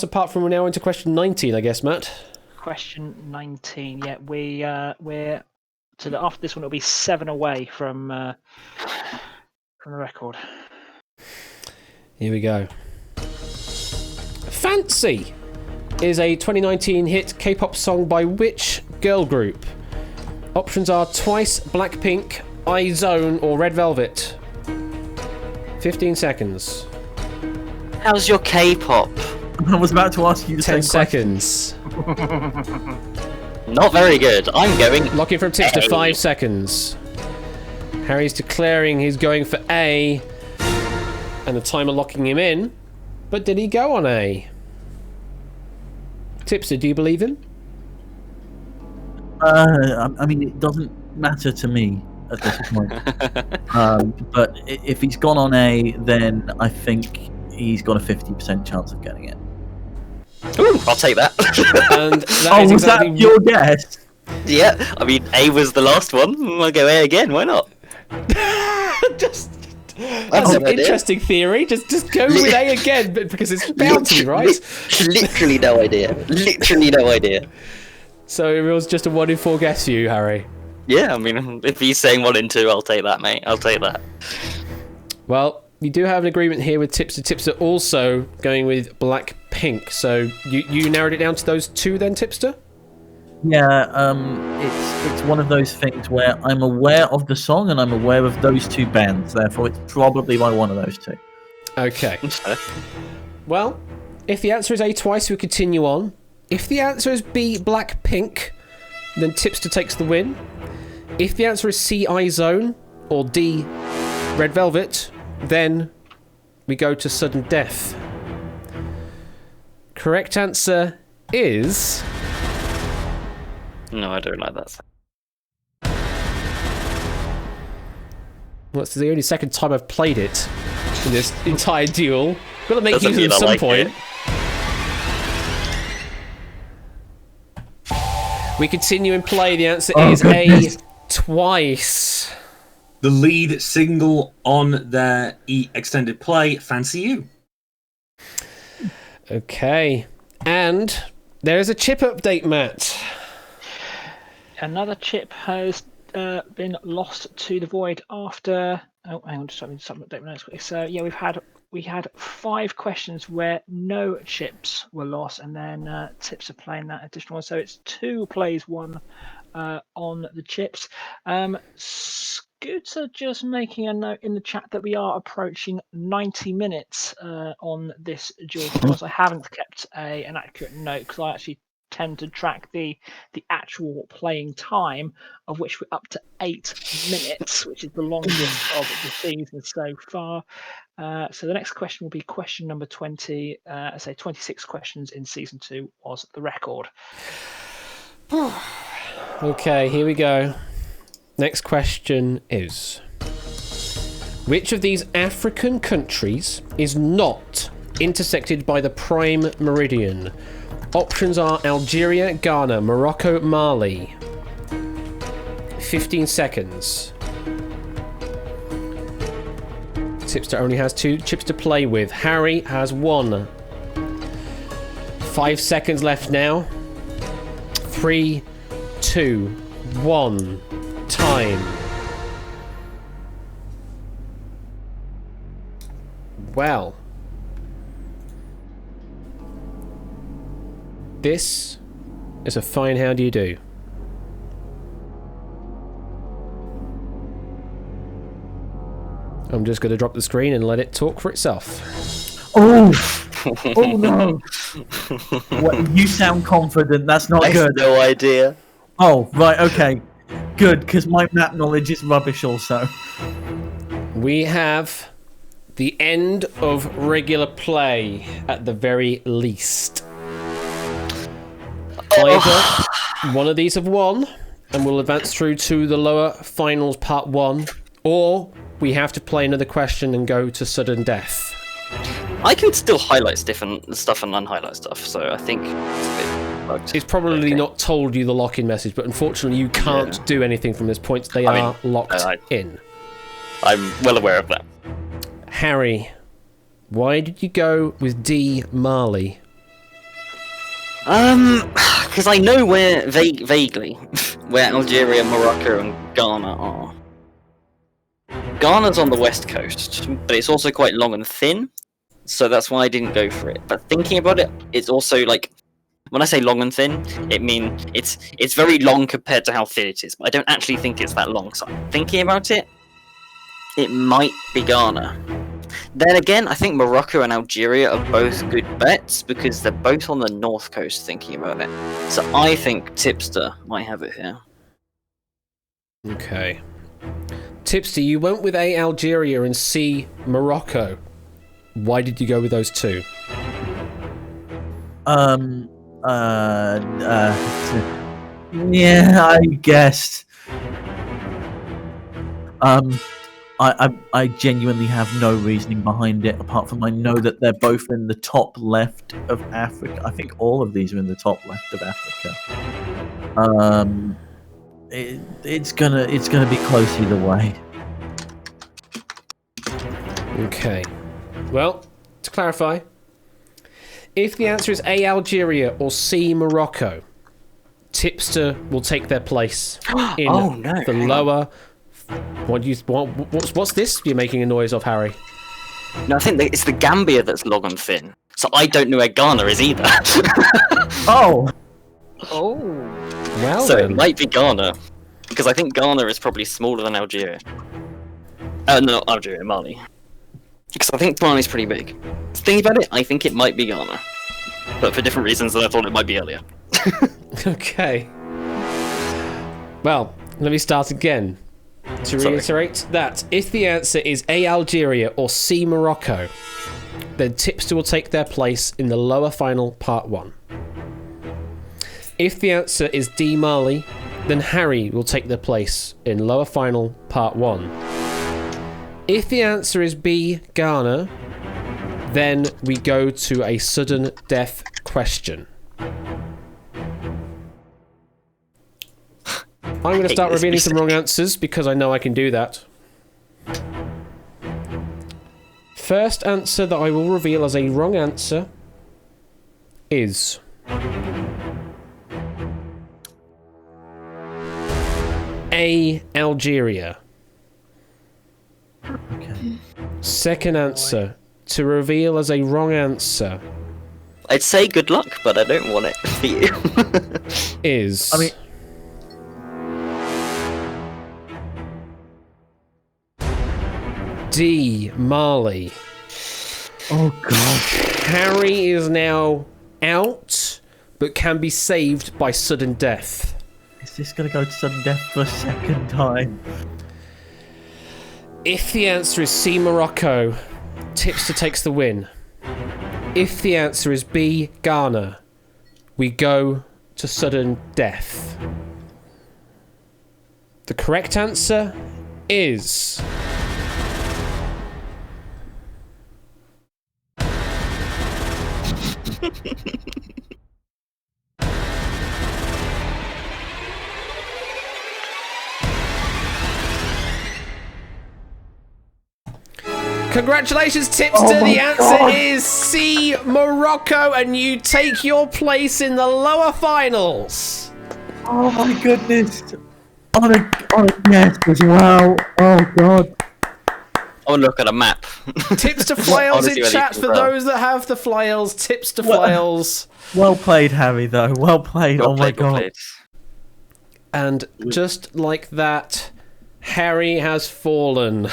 apart from we're now into question 19, I guess, Matt. Question 19. Yeah, we're after this one it'll be 7 away from the record. Here we go. Fancy is a 2019 hit K-pop song by which girl group? Options are Twice, Blackpink, iZone, or Red Velvet. 15 seconds. How's your K-pop? I was about to ask you the 10 same question. seconds. Not very good. I'm going Locking from tips to A. 5 seconds. Harry's declaring he's going for A, and the timer locking him in. But did he go on A? Tipster, do you believe him? I mean, it doesn't matter to me at this point. But if he's gone on A, then I think he's got a 50% chance of getting it. Ooh, I'll take that. And that is Was exactly that your guess? Yeah, I mean A was the last one. I'll go A again. Why not? That's an no idea. interesting theory. Just go with A again, but because it's bound to be right. Literally no idea. Literally no idea. So it was just a 1 in 4 guess for you, Harry. Yeah, I mean, if he's saying 1 in 2, I'll take that, mate. I'll take that. Well, you do have an agreement here with Tipster. Tipster also going with Blackpink. So you narrowed it down to those two then, Tipster? Yeah, it's one of those things where I'm aware of the song and I'm aware of those two bands. Therefore, it's probably by one of those two. Okay. Well, if the answer is A twice, we continue on. If the answer is B, Blackpink, then Tipster takes the win. If the answer is C, iZone, or D, Red Velvet, then we go to sudden death. Correct answer is... No, I don't like that. Well, it's the only second time I've played it in this entire duel. Got to make Doesn't use of it mean at I some like point. it. We continue in play. The answer Oh, is goodness. A, twice. The lead single on their extended play, Fancy You. Okay. And there is a chip update, Matt. Another chip has been lost to the void after. Oh, hang on, just update my notes quickly. So yeah, we had 5 questions where no chips were lost, and then tips are playing that additional one. So it's 2 plays, 1 on the chips. Scooter just making a note in the chat that we are approaching 90 minutes on this duel. Of course, I haven't kept an accurate note because I actually tend to track the actual playing time, of which we're up to 8 minutes, which is the longest of the season so far. So the next question will be question number 20. I say 26 questions in season 2 was the record. Okay, here we go. Next question is: which of these African countries is not intersected by the prime meridian? Options are Algeria, Ghana, Morocco, Mali. 15 seconds. Tipster only has 2 chips to play with. Harry has 1. 5 seconds left now. 3, 2, 1. Time. Well. This is a fine how do you do. I'm just going to drop the screen and let it talk for itself. Oh! Oh no! What, you sound confident. That's not I have good. no idea. Oh, right, okay. Good, because my map knowledge is rubbish also. We have the end of regular play at the very least. Either one of these have won and we'll advance through to the lower finals part 1, or we have to play another question and go to sudden death. I can still highlight different stuff and unhighlight stuff, so I think it's a bit bugged. It's probably Okay. not told you the lock-in message, but unfortunately you can't do anything from this point. They are locked in. I'm well aware of that. Harry, why did you go with D. Mali? Because I know where vaguely where Algeria, Morocco, and Ghana are. Ghana's on the west coast, but it's also quite long and thin, so that's why I didn't go for it. But thinking about it, it's also like, when I say long and thin, it means it's very long compared to how thin it is. But I don't actually think it's that long. So thinking about it, it might be Ghana. Then again, I think Morocco and Algeria are both good bets because they're both on the north coast. Thinking about it, so I think Tipster might have it here. Okay. Tipster, you went with A. Algeria and C. Morocco. Why did you go with those 2? Yeah, I guessed. I genuinely have no reasoning behind it, apart from I know that they're both in the top left of Africa. I think all of these are in the top left of Africa. It's gonna be close either way. Okay. Well, to clarify, if the answer is A. Algeria or C. Morocco, Tipster will take their place in the lower. What's this you're making a noise of, Harry? No, I think it's the Gambia that's long and thin. So I don't know where Ghana is either. Oh! Oh, Well, So then. it might be Ghana. Because I think Ghana is probably smaller than Algeria. No, not Algeria, Mali. Because I think Mali's pretty big. Thinking about it, I think it might be Ghana. But for different reasons than I thought it might be earlier. Okay. Well, let me start again. To reiterate that, if the answer is A. Algeria or C. Morocco, then Tipster will take their place in the lower final part 1. If the answer is D. Mali, then Harry will take their place in lower final part 1. If the answer is B. Ghana, then we go to a sudden death question. I'm going to start this revealing some wrong mistake. answers because I know I can do that. First answer that I will reveal as a wrong answer is A. Algeria. Okay. Second answer to reveal as a wrong answer I'd say good luck, but I don't want it for you. is. I mean, D. Mali. oh god. Harry is now out, but can be saved by sudden death. Is this going to go to sudden death for a second time? If the answer is C. Morocco, Tipster takes the win. If the answer is B. Ghana, we go to sudden death. The correct answer is... Congratulations, Tipster. Oh my The answer God. is C. Morocco, and you take your place in the lower finals. Oh my goodness. On a guess as well. Oh god. I want to look at a map. Tipster flails Honestly, in whether chat you for can tell. those that have the flails. Tipster Well- flails. Well played, Harry, though. Well played. Well oh my played, well god. played. And just like that, Harry has fallen.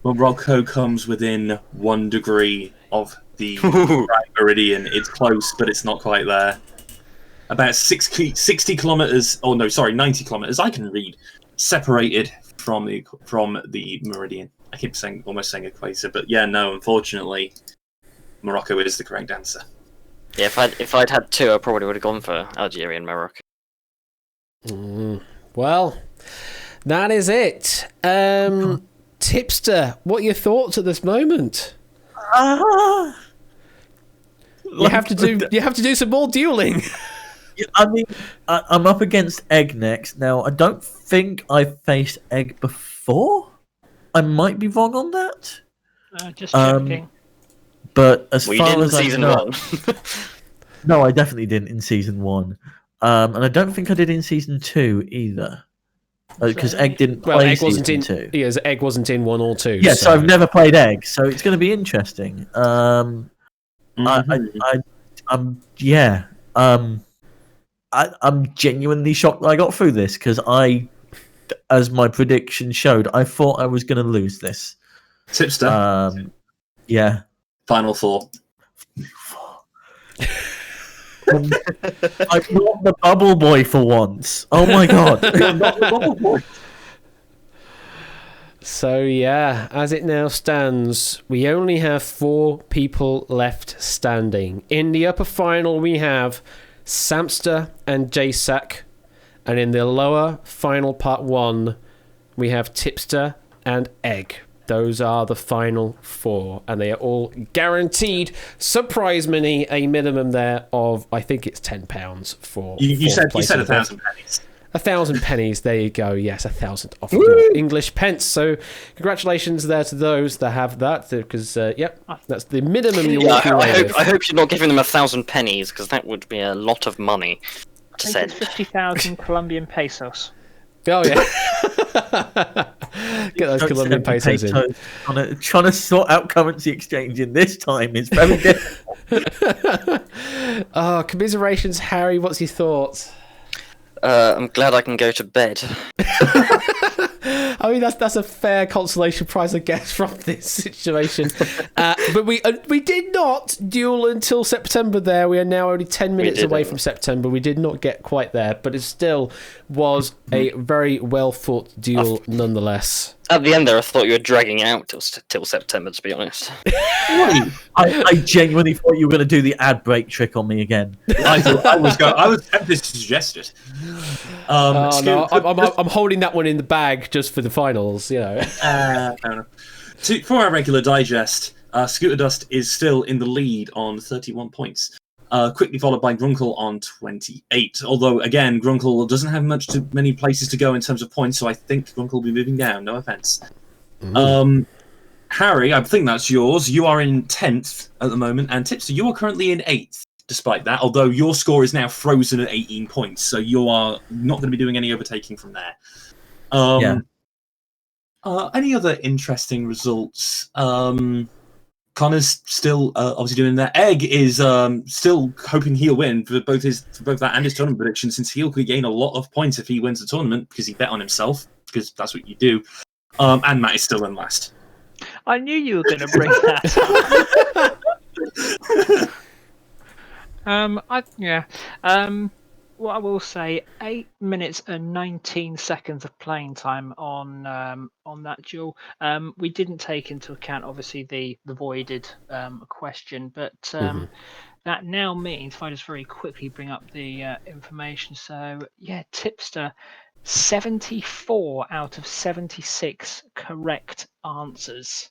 Morocco comes within 1 degree of the right meridian. It's close, but it's not quite there. About 60 kilometers, 90 kilometers. I can read. Separated from the meridian. I keep almost saying equator, but yeah, no. Unfortunately, Morocco is the correct answer. Yeah, if I'd had two, I probably would have gone for Algeria and Morocco. Well, that is it. Tipster, what are your thoughts at this moment? You have to do some more dueling. I mean, I'm up against Egg next. Now, I don't think I've faced Egg before. I might be wrong on that. Just checking. But as We far did in as I season know, 1. no, I definitely didn't in season 1, and I don't think I did in season 2 either, because Egg didn't Well, play Egg wasn't season in. 2. Yes, Egg wasn't in 1 or 2. Yeah, so I've never played Egg, so it's going to be interesting. I'm genuinely shocked that I got through this because as my prediction showed, I thought I was going to lose this. Tipster, Yeah. final four. I'm not the bubble boy for once. Oh my god. I'm not the bubble boy. So yeah, as it now stands, we only have 4 people left standing. In the upper final, we have Samster and JSAC, and in the lower final part 1, we have Tipster and Egg. Those are the final 4, and they are all guaranteed surprise money, a minimum there of, I think it's £10 for. You said fourth place in the 1,000 pennies. 1,000 pennies, there you go. Yes, 1,000 off your English pence. So, congratulations there to those that have that, because yep, that's the minimum you're Yeah, walking away with. I hope you're not giving them 1,000 pennies, because that would be a lot of money to I think send. it's 50,000 Colombian pesos. Oh yeah, get those Colombian pesos in. Trying to sort out currency exchange in this time is very difficult. Oh, commiserations, Harry. What's your thoughts? I'm glad I can go to bed. I mean, that's a fair consolation prize, I guess, from this situation. But we did not duel until September there. We are now only 10 minutes away from September. We did not get quite there, but it still was a very well-fought duel nonetheless. At the end there, I thought you were dragging it out till September, to be honest. I genuinely thought you were going to do the ad break trick on me again. I was tempted to suggest it. No, I'm holding that one in the bag just for the finals, you know. Fair enough. For our regular digest, Scooter Dust is still in the lead on 31 points. quickly followed by Grunkle on 28. Although, again, Grunkle doesn't have many places to go in terms of points, so I think Grunkle will be moving down. No offense. Harry, I think that's yours. You are in 10th at the moment, and Tipster, you are currently in 8th. Despite that, although your score is now frozen at 18 points, so you are not going to be doing any overtaking from there. Any other interesting results? Connor's still obviously doing that. Egg is still hoping he'll win for both that and his tournament prediction, since he'll gain a lot of points if he wins the tournament because he bet on himself, because that's what you do. And Matt is still in last. I knew you were going to bring that up. What I will say, 8 minutes and 19 seconds of playing time on that duel. We didn't take into account, obviously, the voided question, but that now means, if I just very quickly bring up the information. So, yeah, Tipster, 74 out of 76 correct answers.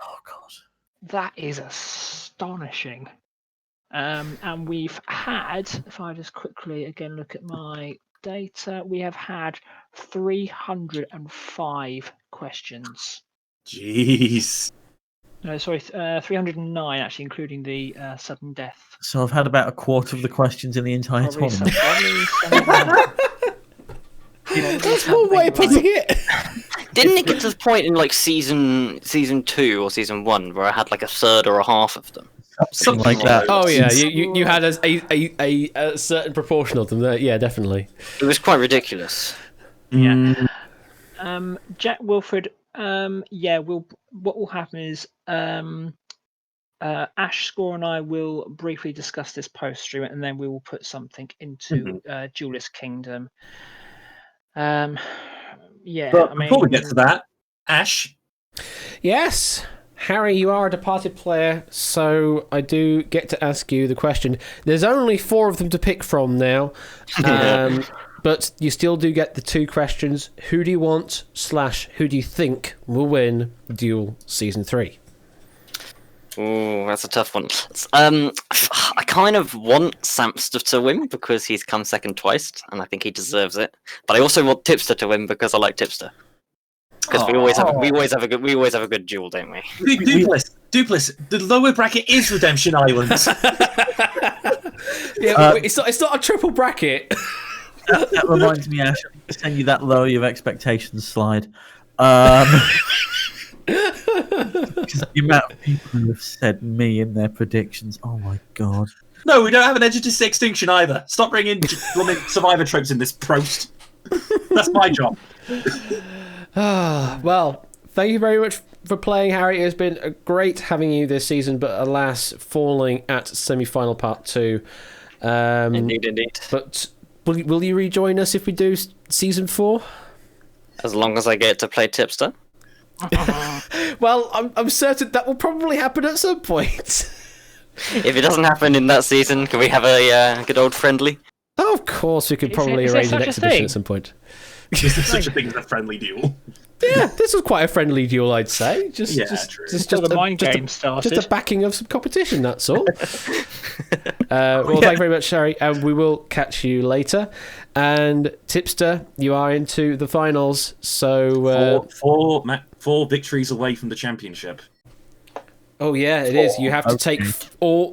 Oh, God. That is astonishing. And we've had, if I just quickly again look at my data, we have had 305 questions. Jeez. No, sorry, 309 actually, including the sudden death. So I've had about a quarter of the questions in the entire tournament. That's one way of putting it. Didn't it get to the point in like season 2 or season 1 where I had like a third or a half of them? Something like that. Oh yeah, you had a certain proportion of them there. Yeah, definitely. It was quite ridiculous. Yeah. Jack Wilfred. What will happen is Ash Score and I will briefly discuss this post stream, and then we will put something into Duelist Kingdom. But before we get to that, Ash. Yes. Harry, you are a departed player, so I do get to ask you the question. There's only 4 of them to pick from now, but you still do get the 2 questions. Who do you want / who do you think will win Duel Season 3? Oh, that's a tough one. I kind of want Samster to win because he's come second twice, and I think he deserves it. But I also want Tipster to win because I like Tipster. Because we always have a good duel, don't we? Duplis. The lower bracket is Redemption Island. It's not a triple bracket. That reminds me, Ash, I need to send you that lower your expectations slide. Because the amount of people who have said me in their predictions. Oh my God. No, we don't have an Edge of Extinction either. Stop bringing Survivor tropes in this Prost. That's my job. Well, thank you very much for playing, Harry. It has been great having you this season, but alas, falling at semi-final part 2. Indeed. But will you rejoin us if we do season 4? As long as I get to play Tipster. Well, I'm certain that will probably happen at some point. If it doesn't happen in that season, can we have a good old friendly? Oh, of course, we could probably arrange an exhibition at some point. Is there such a thing as a friendly duel? Yeah, this was quite a friendly duel, I'd say. True. Just the mind game started. Just a backing of some competition, that's all. Thank you very much, Harry, and we will catch you later. And Tipster, you are into the finals, so 4 victories away from the championship. Oh yeah, it is. You have to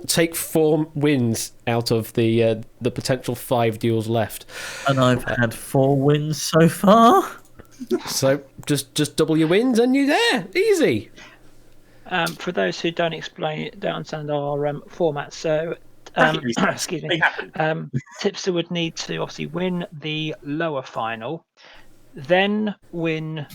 take 4 wins out of the potential 5 duels left. And I've had 4 wins so far. So just double your wins and you're there. Easy. For those who don't understand our format, so excuse me, Tipster would need to obviously win the lower final, then win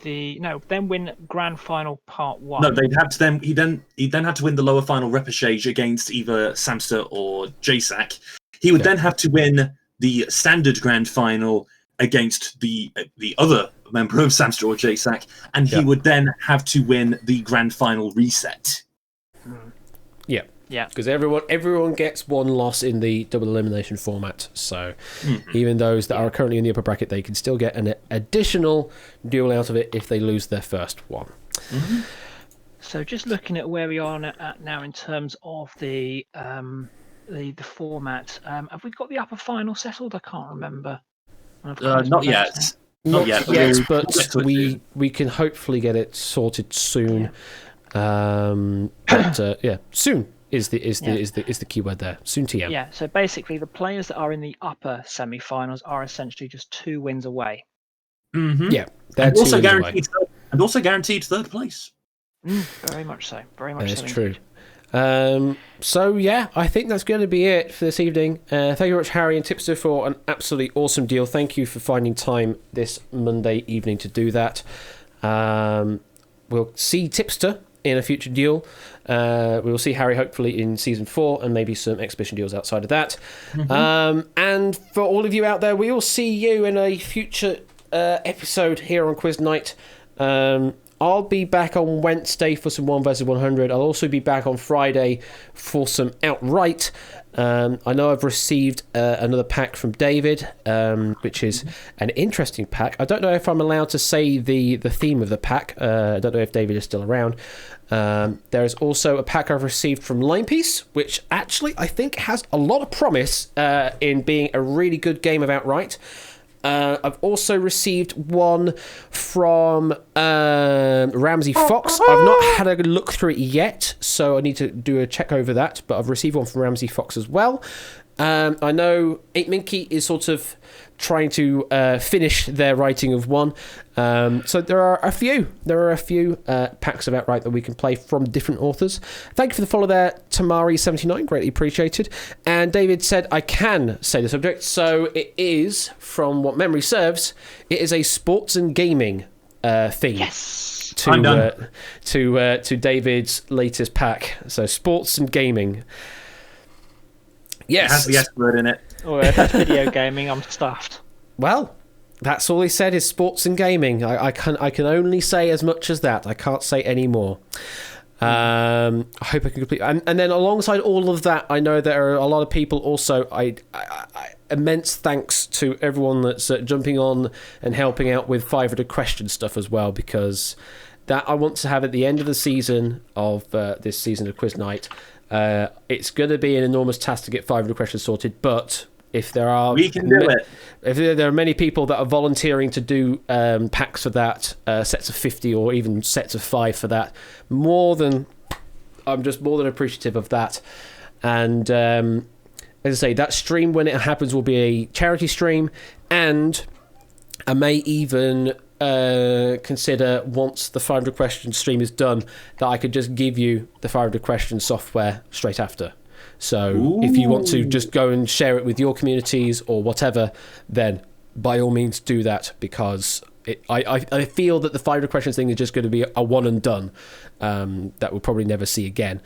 win grand final part 1. No, they'd have to he'd then have to win the lower final repechage against either Samster or JSAC. He would then have to win the standard grand final against the other member of Samster or JSAC, and he would then have to win the grand final reset. Yeah, because everyone gets 1 loss in the double elimination format. So even those that are currently in the upper bracket, they can still get an additional duel out of it if they lose their first one. So just looking at where we are at now in terms of the the format. Have we got the upper final settled? I can't remember. Not yet. Not yet, but we'll we can hopefully get it sorted soon. But soon is the key word there. Soon TM. Yeah. So basically, the players that are in the upper semi-finals are essentially just 2 wins away. Mm-hmm. Yeah, and also guaranteed third place. Very much so. Very much so. That's true. So yeah, I think that's going to be it for this evening. Thank you very much, Harry and Tipster, for an absolutely awesome deal. Thank you for finding time this Monday evening to do that. We'll see Tipster in a future deal. We'll see Harry hopefully in season 4 and maybe some exhibition deals outside of that. And for all of you out there, we will see you in a future episode here on Quiz Night. I'll be back on Wednesday for some 1 vs 100. I'll also be back on Friday for some Outright. I know I've received another pack from David, which is an interesting pack. I don't know if I'm allowed to say the theme of the pack. I don't know if David is still around. There is also a pack I've received from Linepiece, which actually I think has a lot of promise in being a really good game of Outright. I've also received one from Ramsey Fox. I've not had a look through it yet, so I need to do a check over that, but I've received one from Ramsey Fox as well. I know 8Minky is sort of trying to finish their writing of one. So there are a few packs of Outright that we can play from different authors. Thank you for the follow there, Tamari79, greatly appreciated. And David said I can say the subject, so it is, from what memory serves, it is a sports and gaming theme. Yes. To David's latest pack. So sports and gaming. Yes. It has the S word in it. Or if that's video gaming, I'm stuffed. Well, that's all he said is sports and gaming. I can only say as much as that. I can't say any more. I hope I can complete. And then alongside all of that, I know there are a lot of people also. Immense thanks to everyone that's jumping on and helping out with 500 question stuff as well, because that I want to have at the end of the season of this season of Quiz Night. It's going to be an enormous task to get 500 questions sorted, but if there are we can do it. If there are many people that are volunteering to do packs for that, sets of 50 or even sets of 5 for that, I'm just more than appreciative of that. And as I say, that stream when it happens will be a charity stream, and I may even consider, once the 500 question stream is done, that I could just give you the 500 question software straight after. So if you want to just go and share it with your communities or whatever, then by all means do that, because I feel that the 500 questions thing is just going to be a one and done that we'll probably never see again.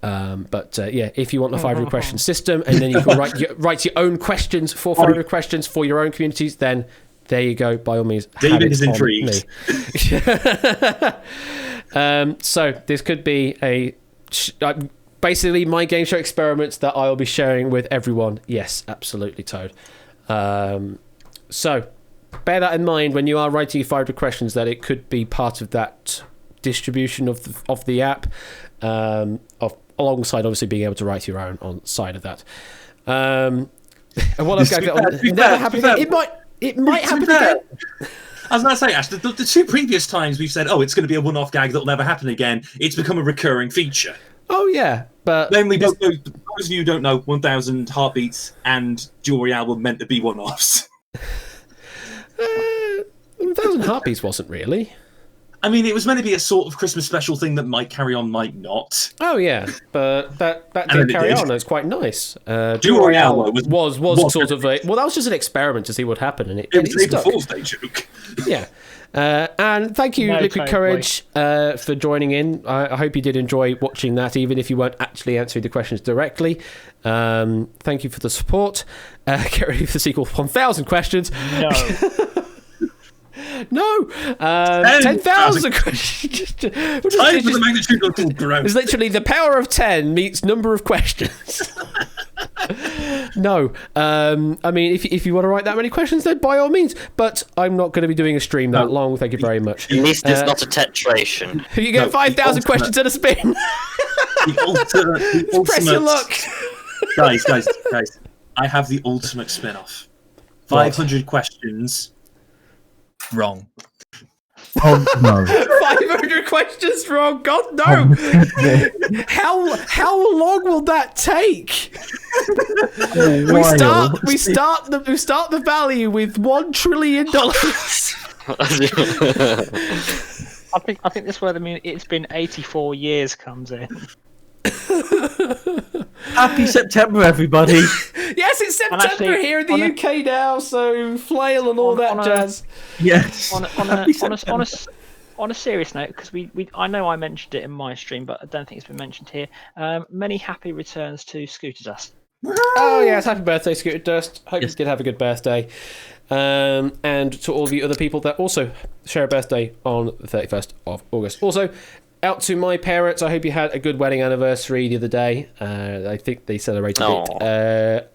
But if you want the 500 question system, and then you can write your own questions for 500 questions for your own communities, then there you go. By all means, David is intrigued. So this could be basically my game show experiments that I will be sharing with everyone. Yes, absolutely, Toad. So bear that in mind when you are writing your 500 questions, that it could be part of that distribution of the app, alongside obviously being able to write your own on side of that. And what I've got never happened. It might happen again. I was going to say, Ash, the 2 previous times we've said, it's going to be a one-off gag that'll never happen again, it's become a recurring feature. Oh, yeah. But then we both know, those of you who don't know, 1,000 Heartbeats and Jewelry Album meant to be one-offs. 1,000 Heartbeats wasn't really. I mean, it was meant to be a sort of Christmas special thing that might carry on, might not. Oh, yeah. But that did carry on. It's quite nice. Jewelry Album was sort of a... Well, that was just an experiment to see what happened, and it stuck. Fool's Day joke. Yeah. And thank you, Liquid Courage, for joining in. I hope you did enjoy watching that, even if you weren't actually answering the questions directly. Thank you for the support. Get ready for the sequel, 1,000 questions. No. 10,000 questions. Time for the magnitude of growth. It's literally the power of 10 meets number of questions. No. I mean, if you want to write that many questions, then by all means. But I'm not going to be doing a stream that long. Thank you very much. At least it's not a tetration. You get 5,000 questions in a spin. The ultimate Press your luck. guys. I have the ultimate spin-off. 500 questions. Wrong. Oh no! 500 questions wrong. God no. How long will that take? We start the value with $1 trillion. I think this word, I mean, it's been 84 years comes in. Happy September, everybody! Yes, it's September actually, here in the UK now, so flail and all that jazz. Yes. On a serious note, because I know I mentioned it in my stream, but I don't think it's been mentioned here. Many happy returns to Scooter Dust. Oh yes, happy birthday, Scooter Dust. Hope Yes. you did have a good birthday. And to all the other people that also share a birthday on the 31st of August. Also, out to my parents, I hope you had a good wedding anniversary the other day. I think they celebrated it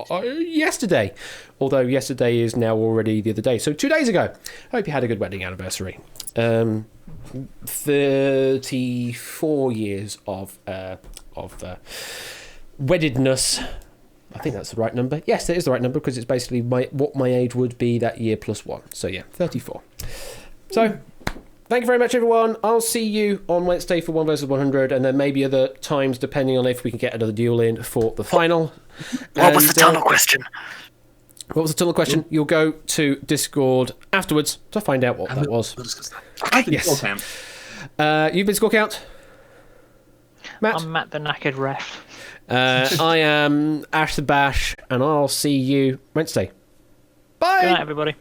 yesterday, although yesterday is now already the other day. So 2 days ago. I hope you had a good wedding anniversary. 34 years of weddedness. I think that's the right number. Yes, it is the right number because it's basically what my age would be that year plus one. So yeah, 34. So thank you very much, everyone. I'll see you on Wednesday for 1 versus 100, and then maybe other times depending on if we can get another duel in for the final. What was the tunnel question? What was the tunnel question? You'll go to Discord afterwards to find out what that was. Yes. You've been score count? Matt? I'm Matt the Knackered Ref. I am Ash the Bash, and I'll see you Wednesday. Bye! Good night, everybody.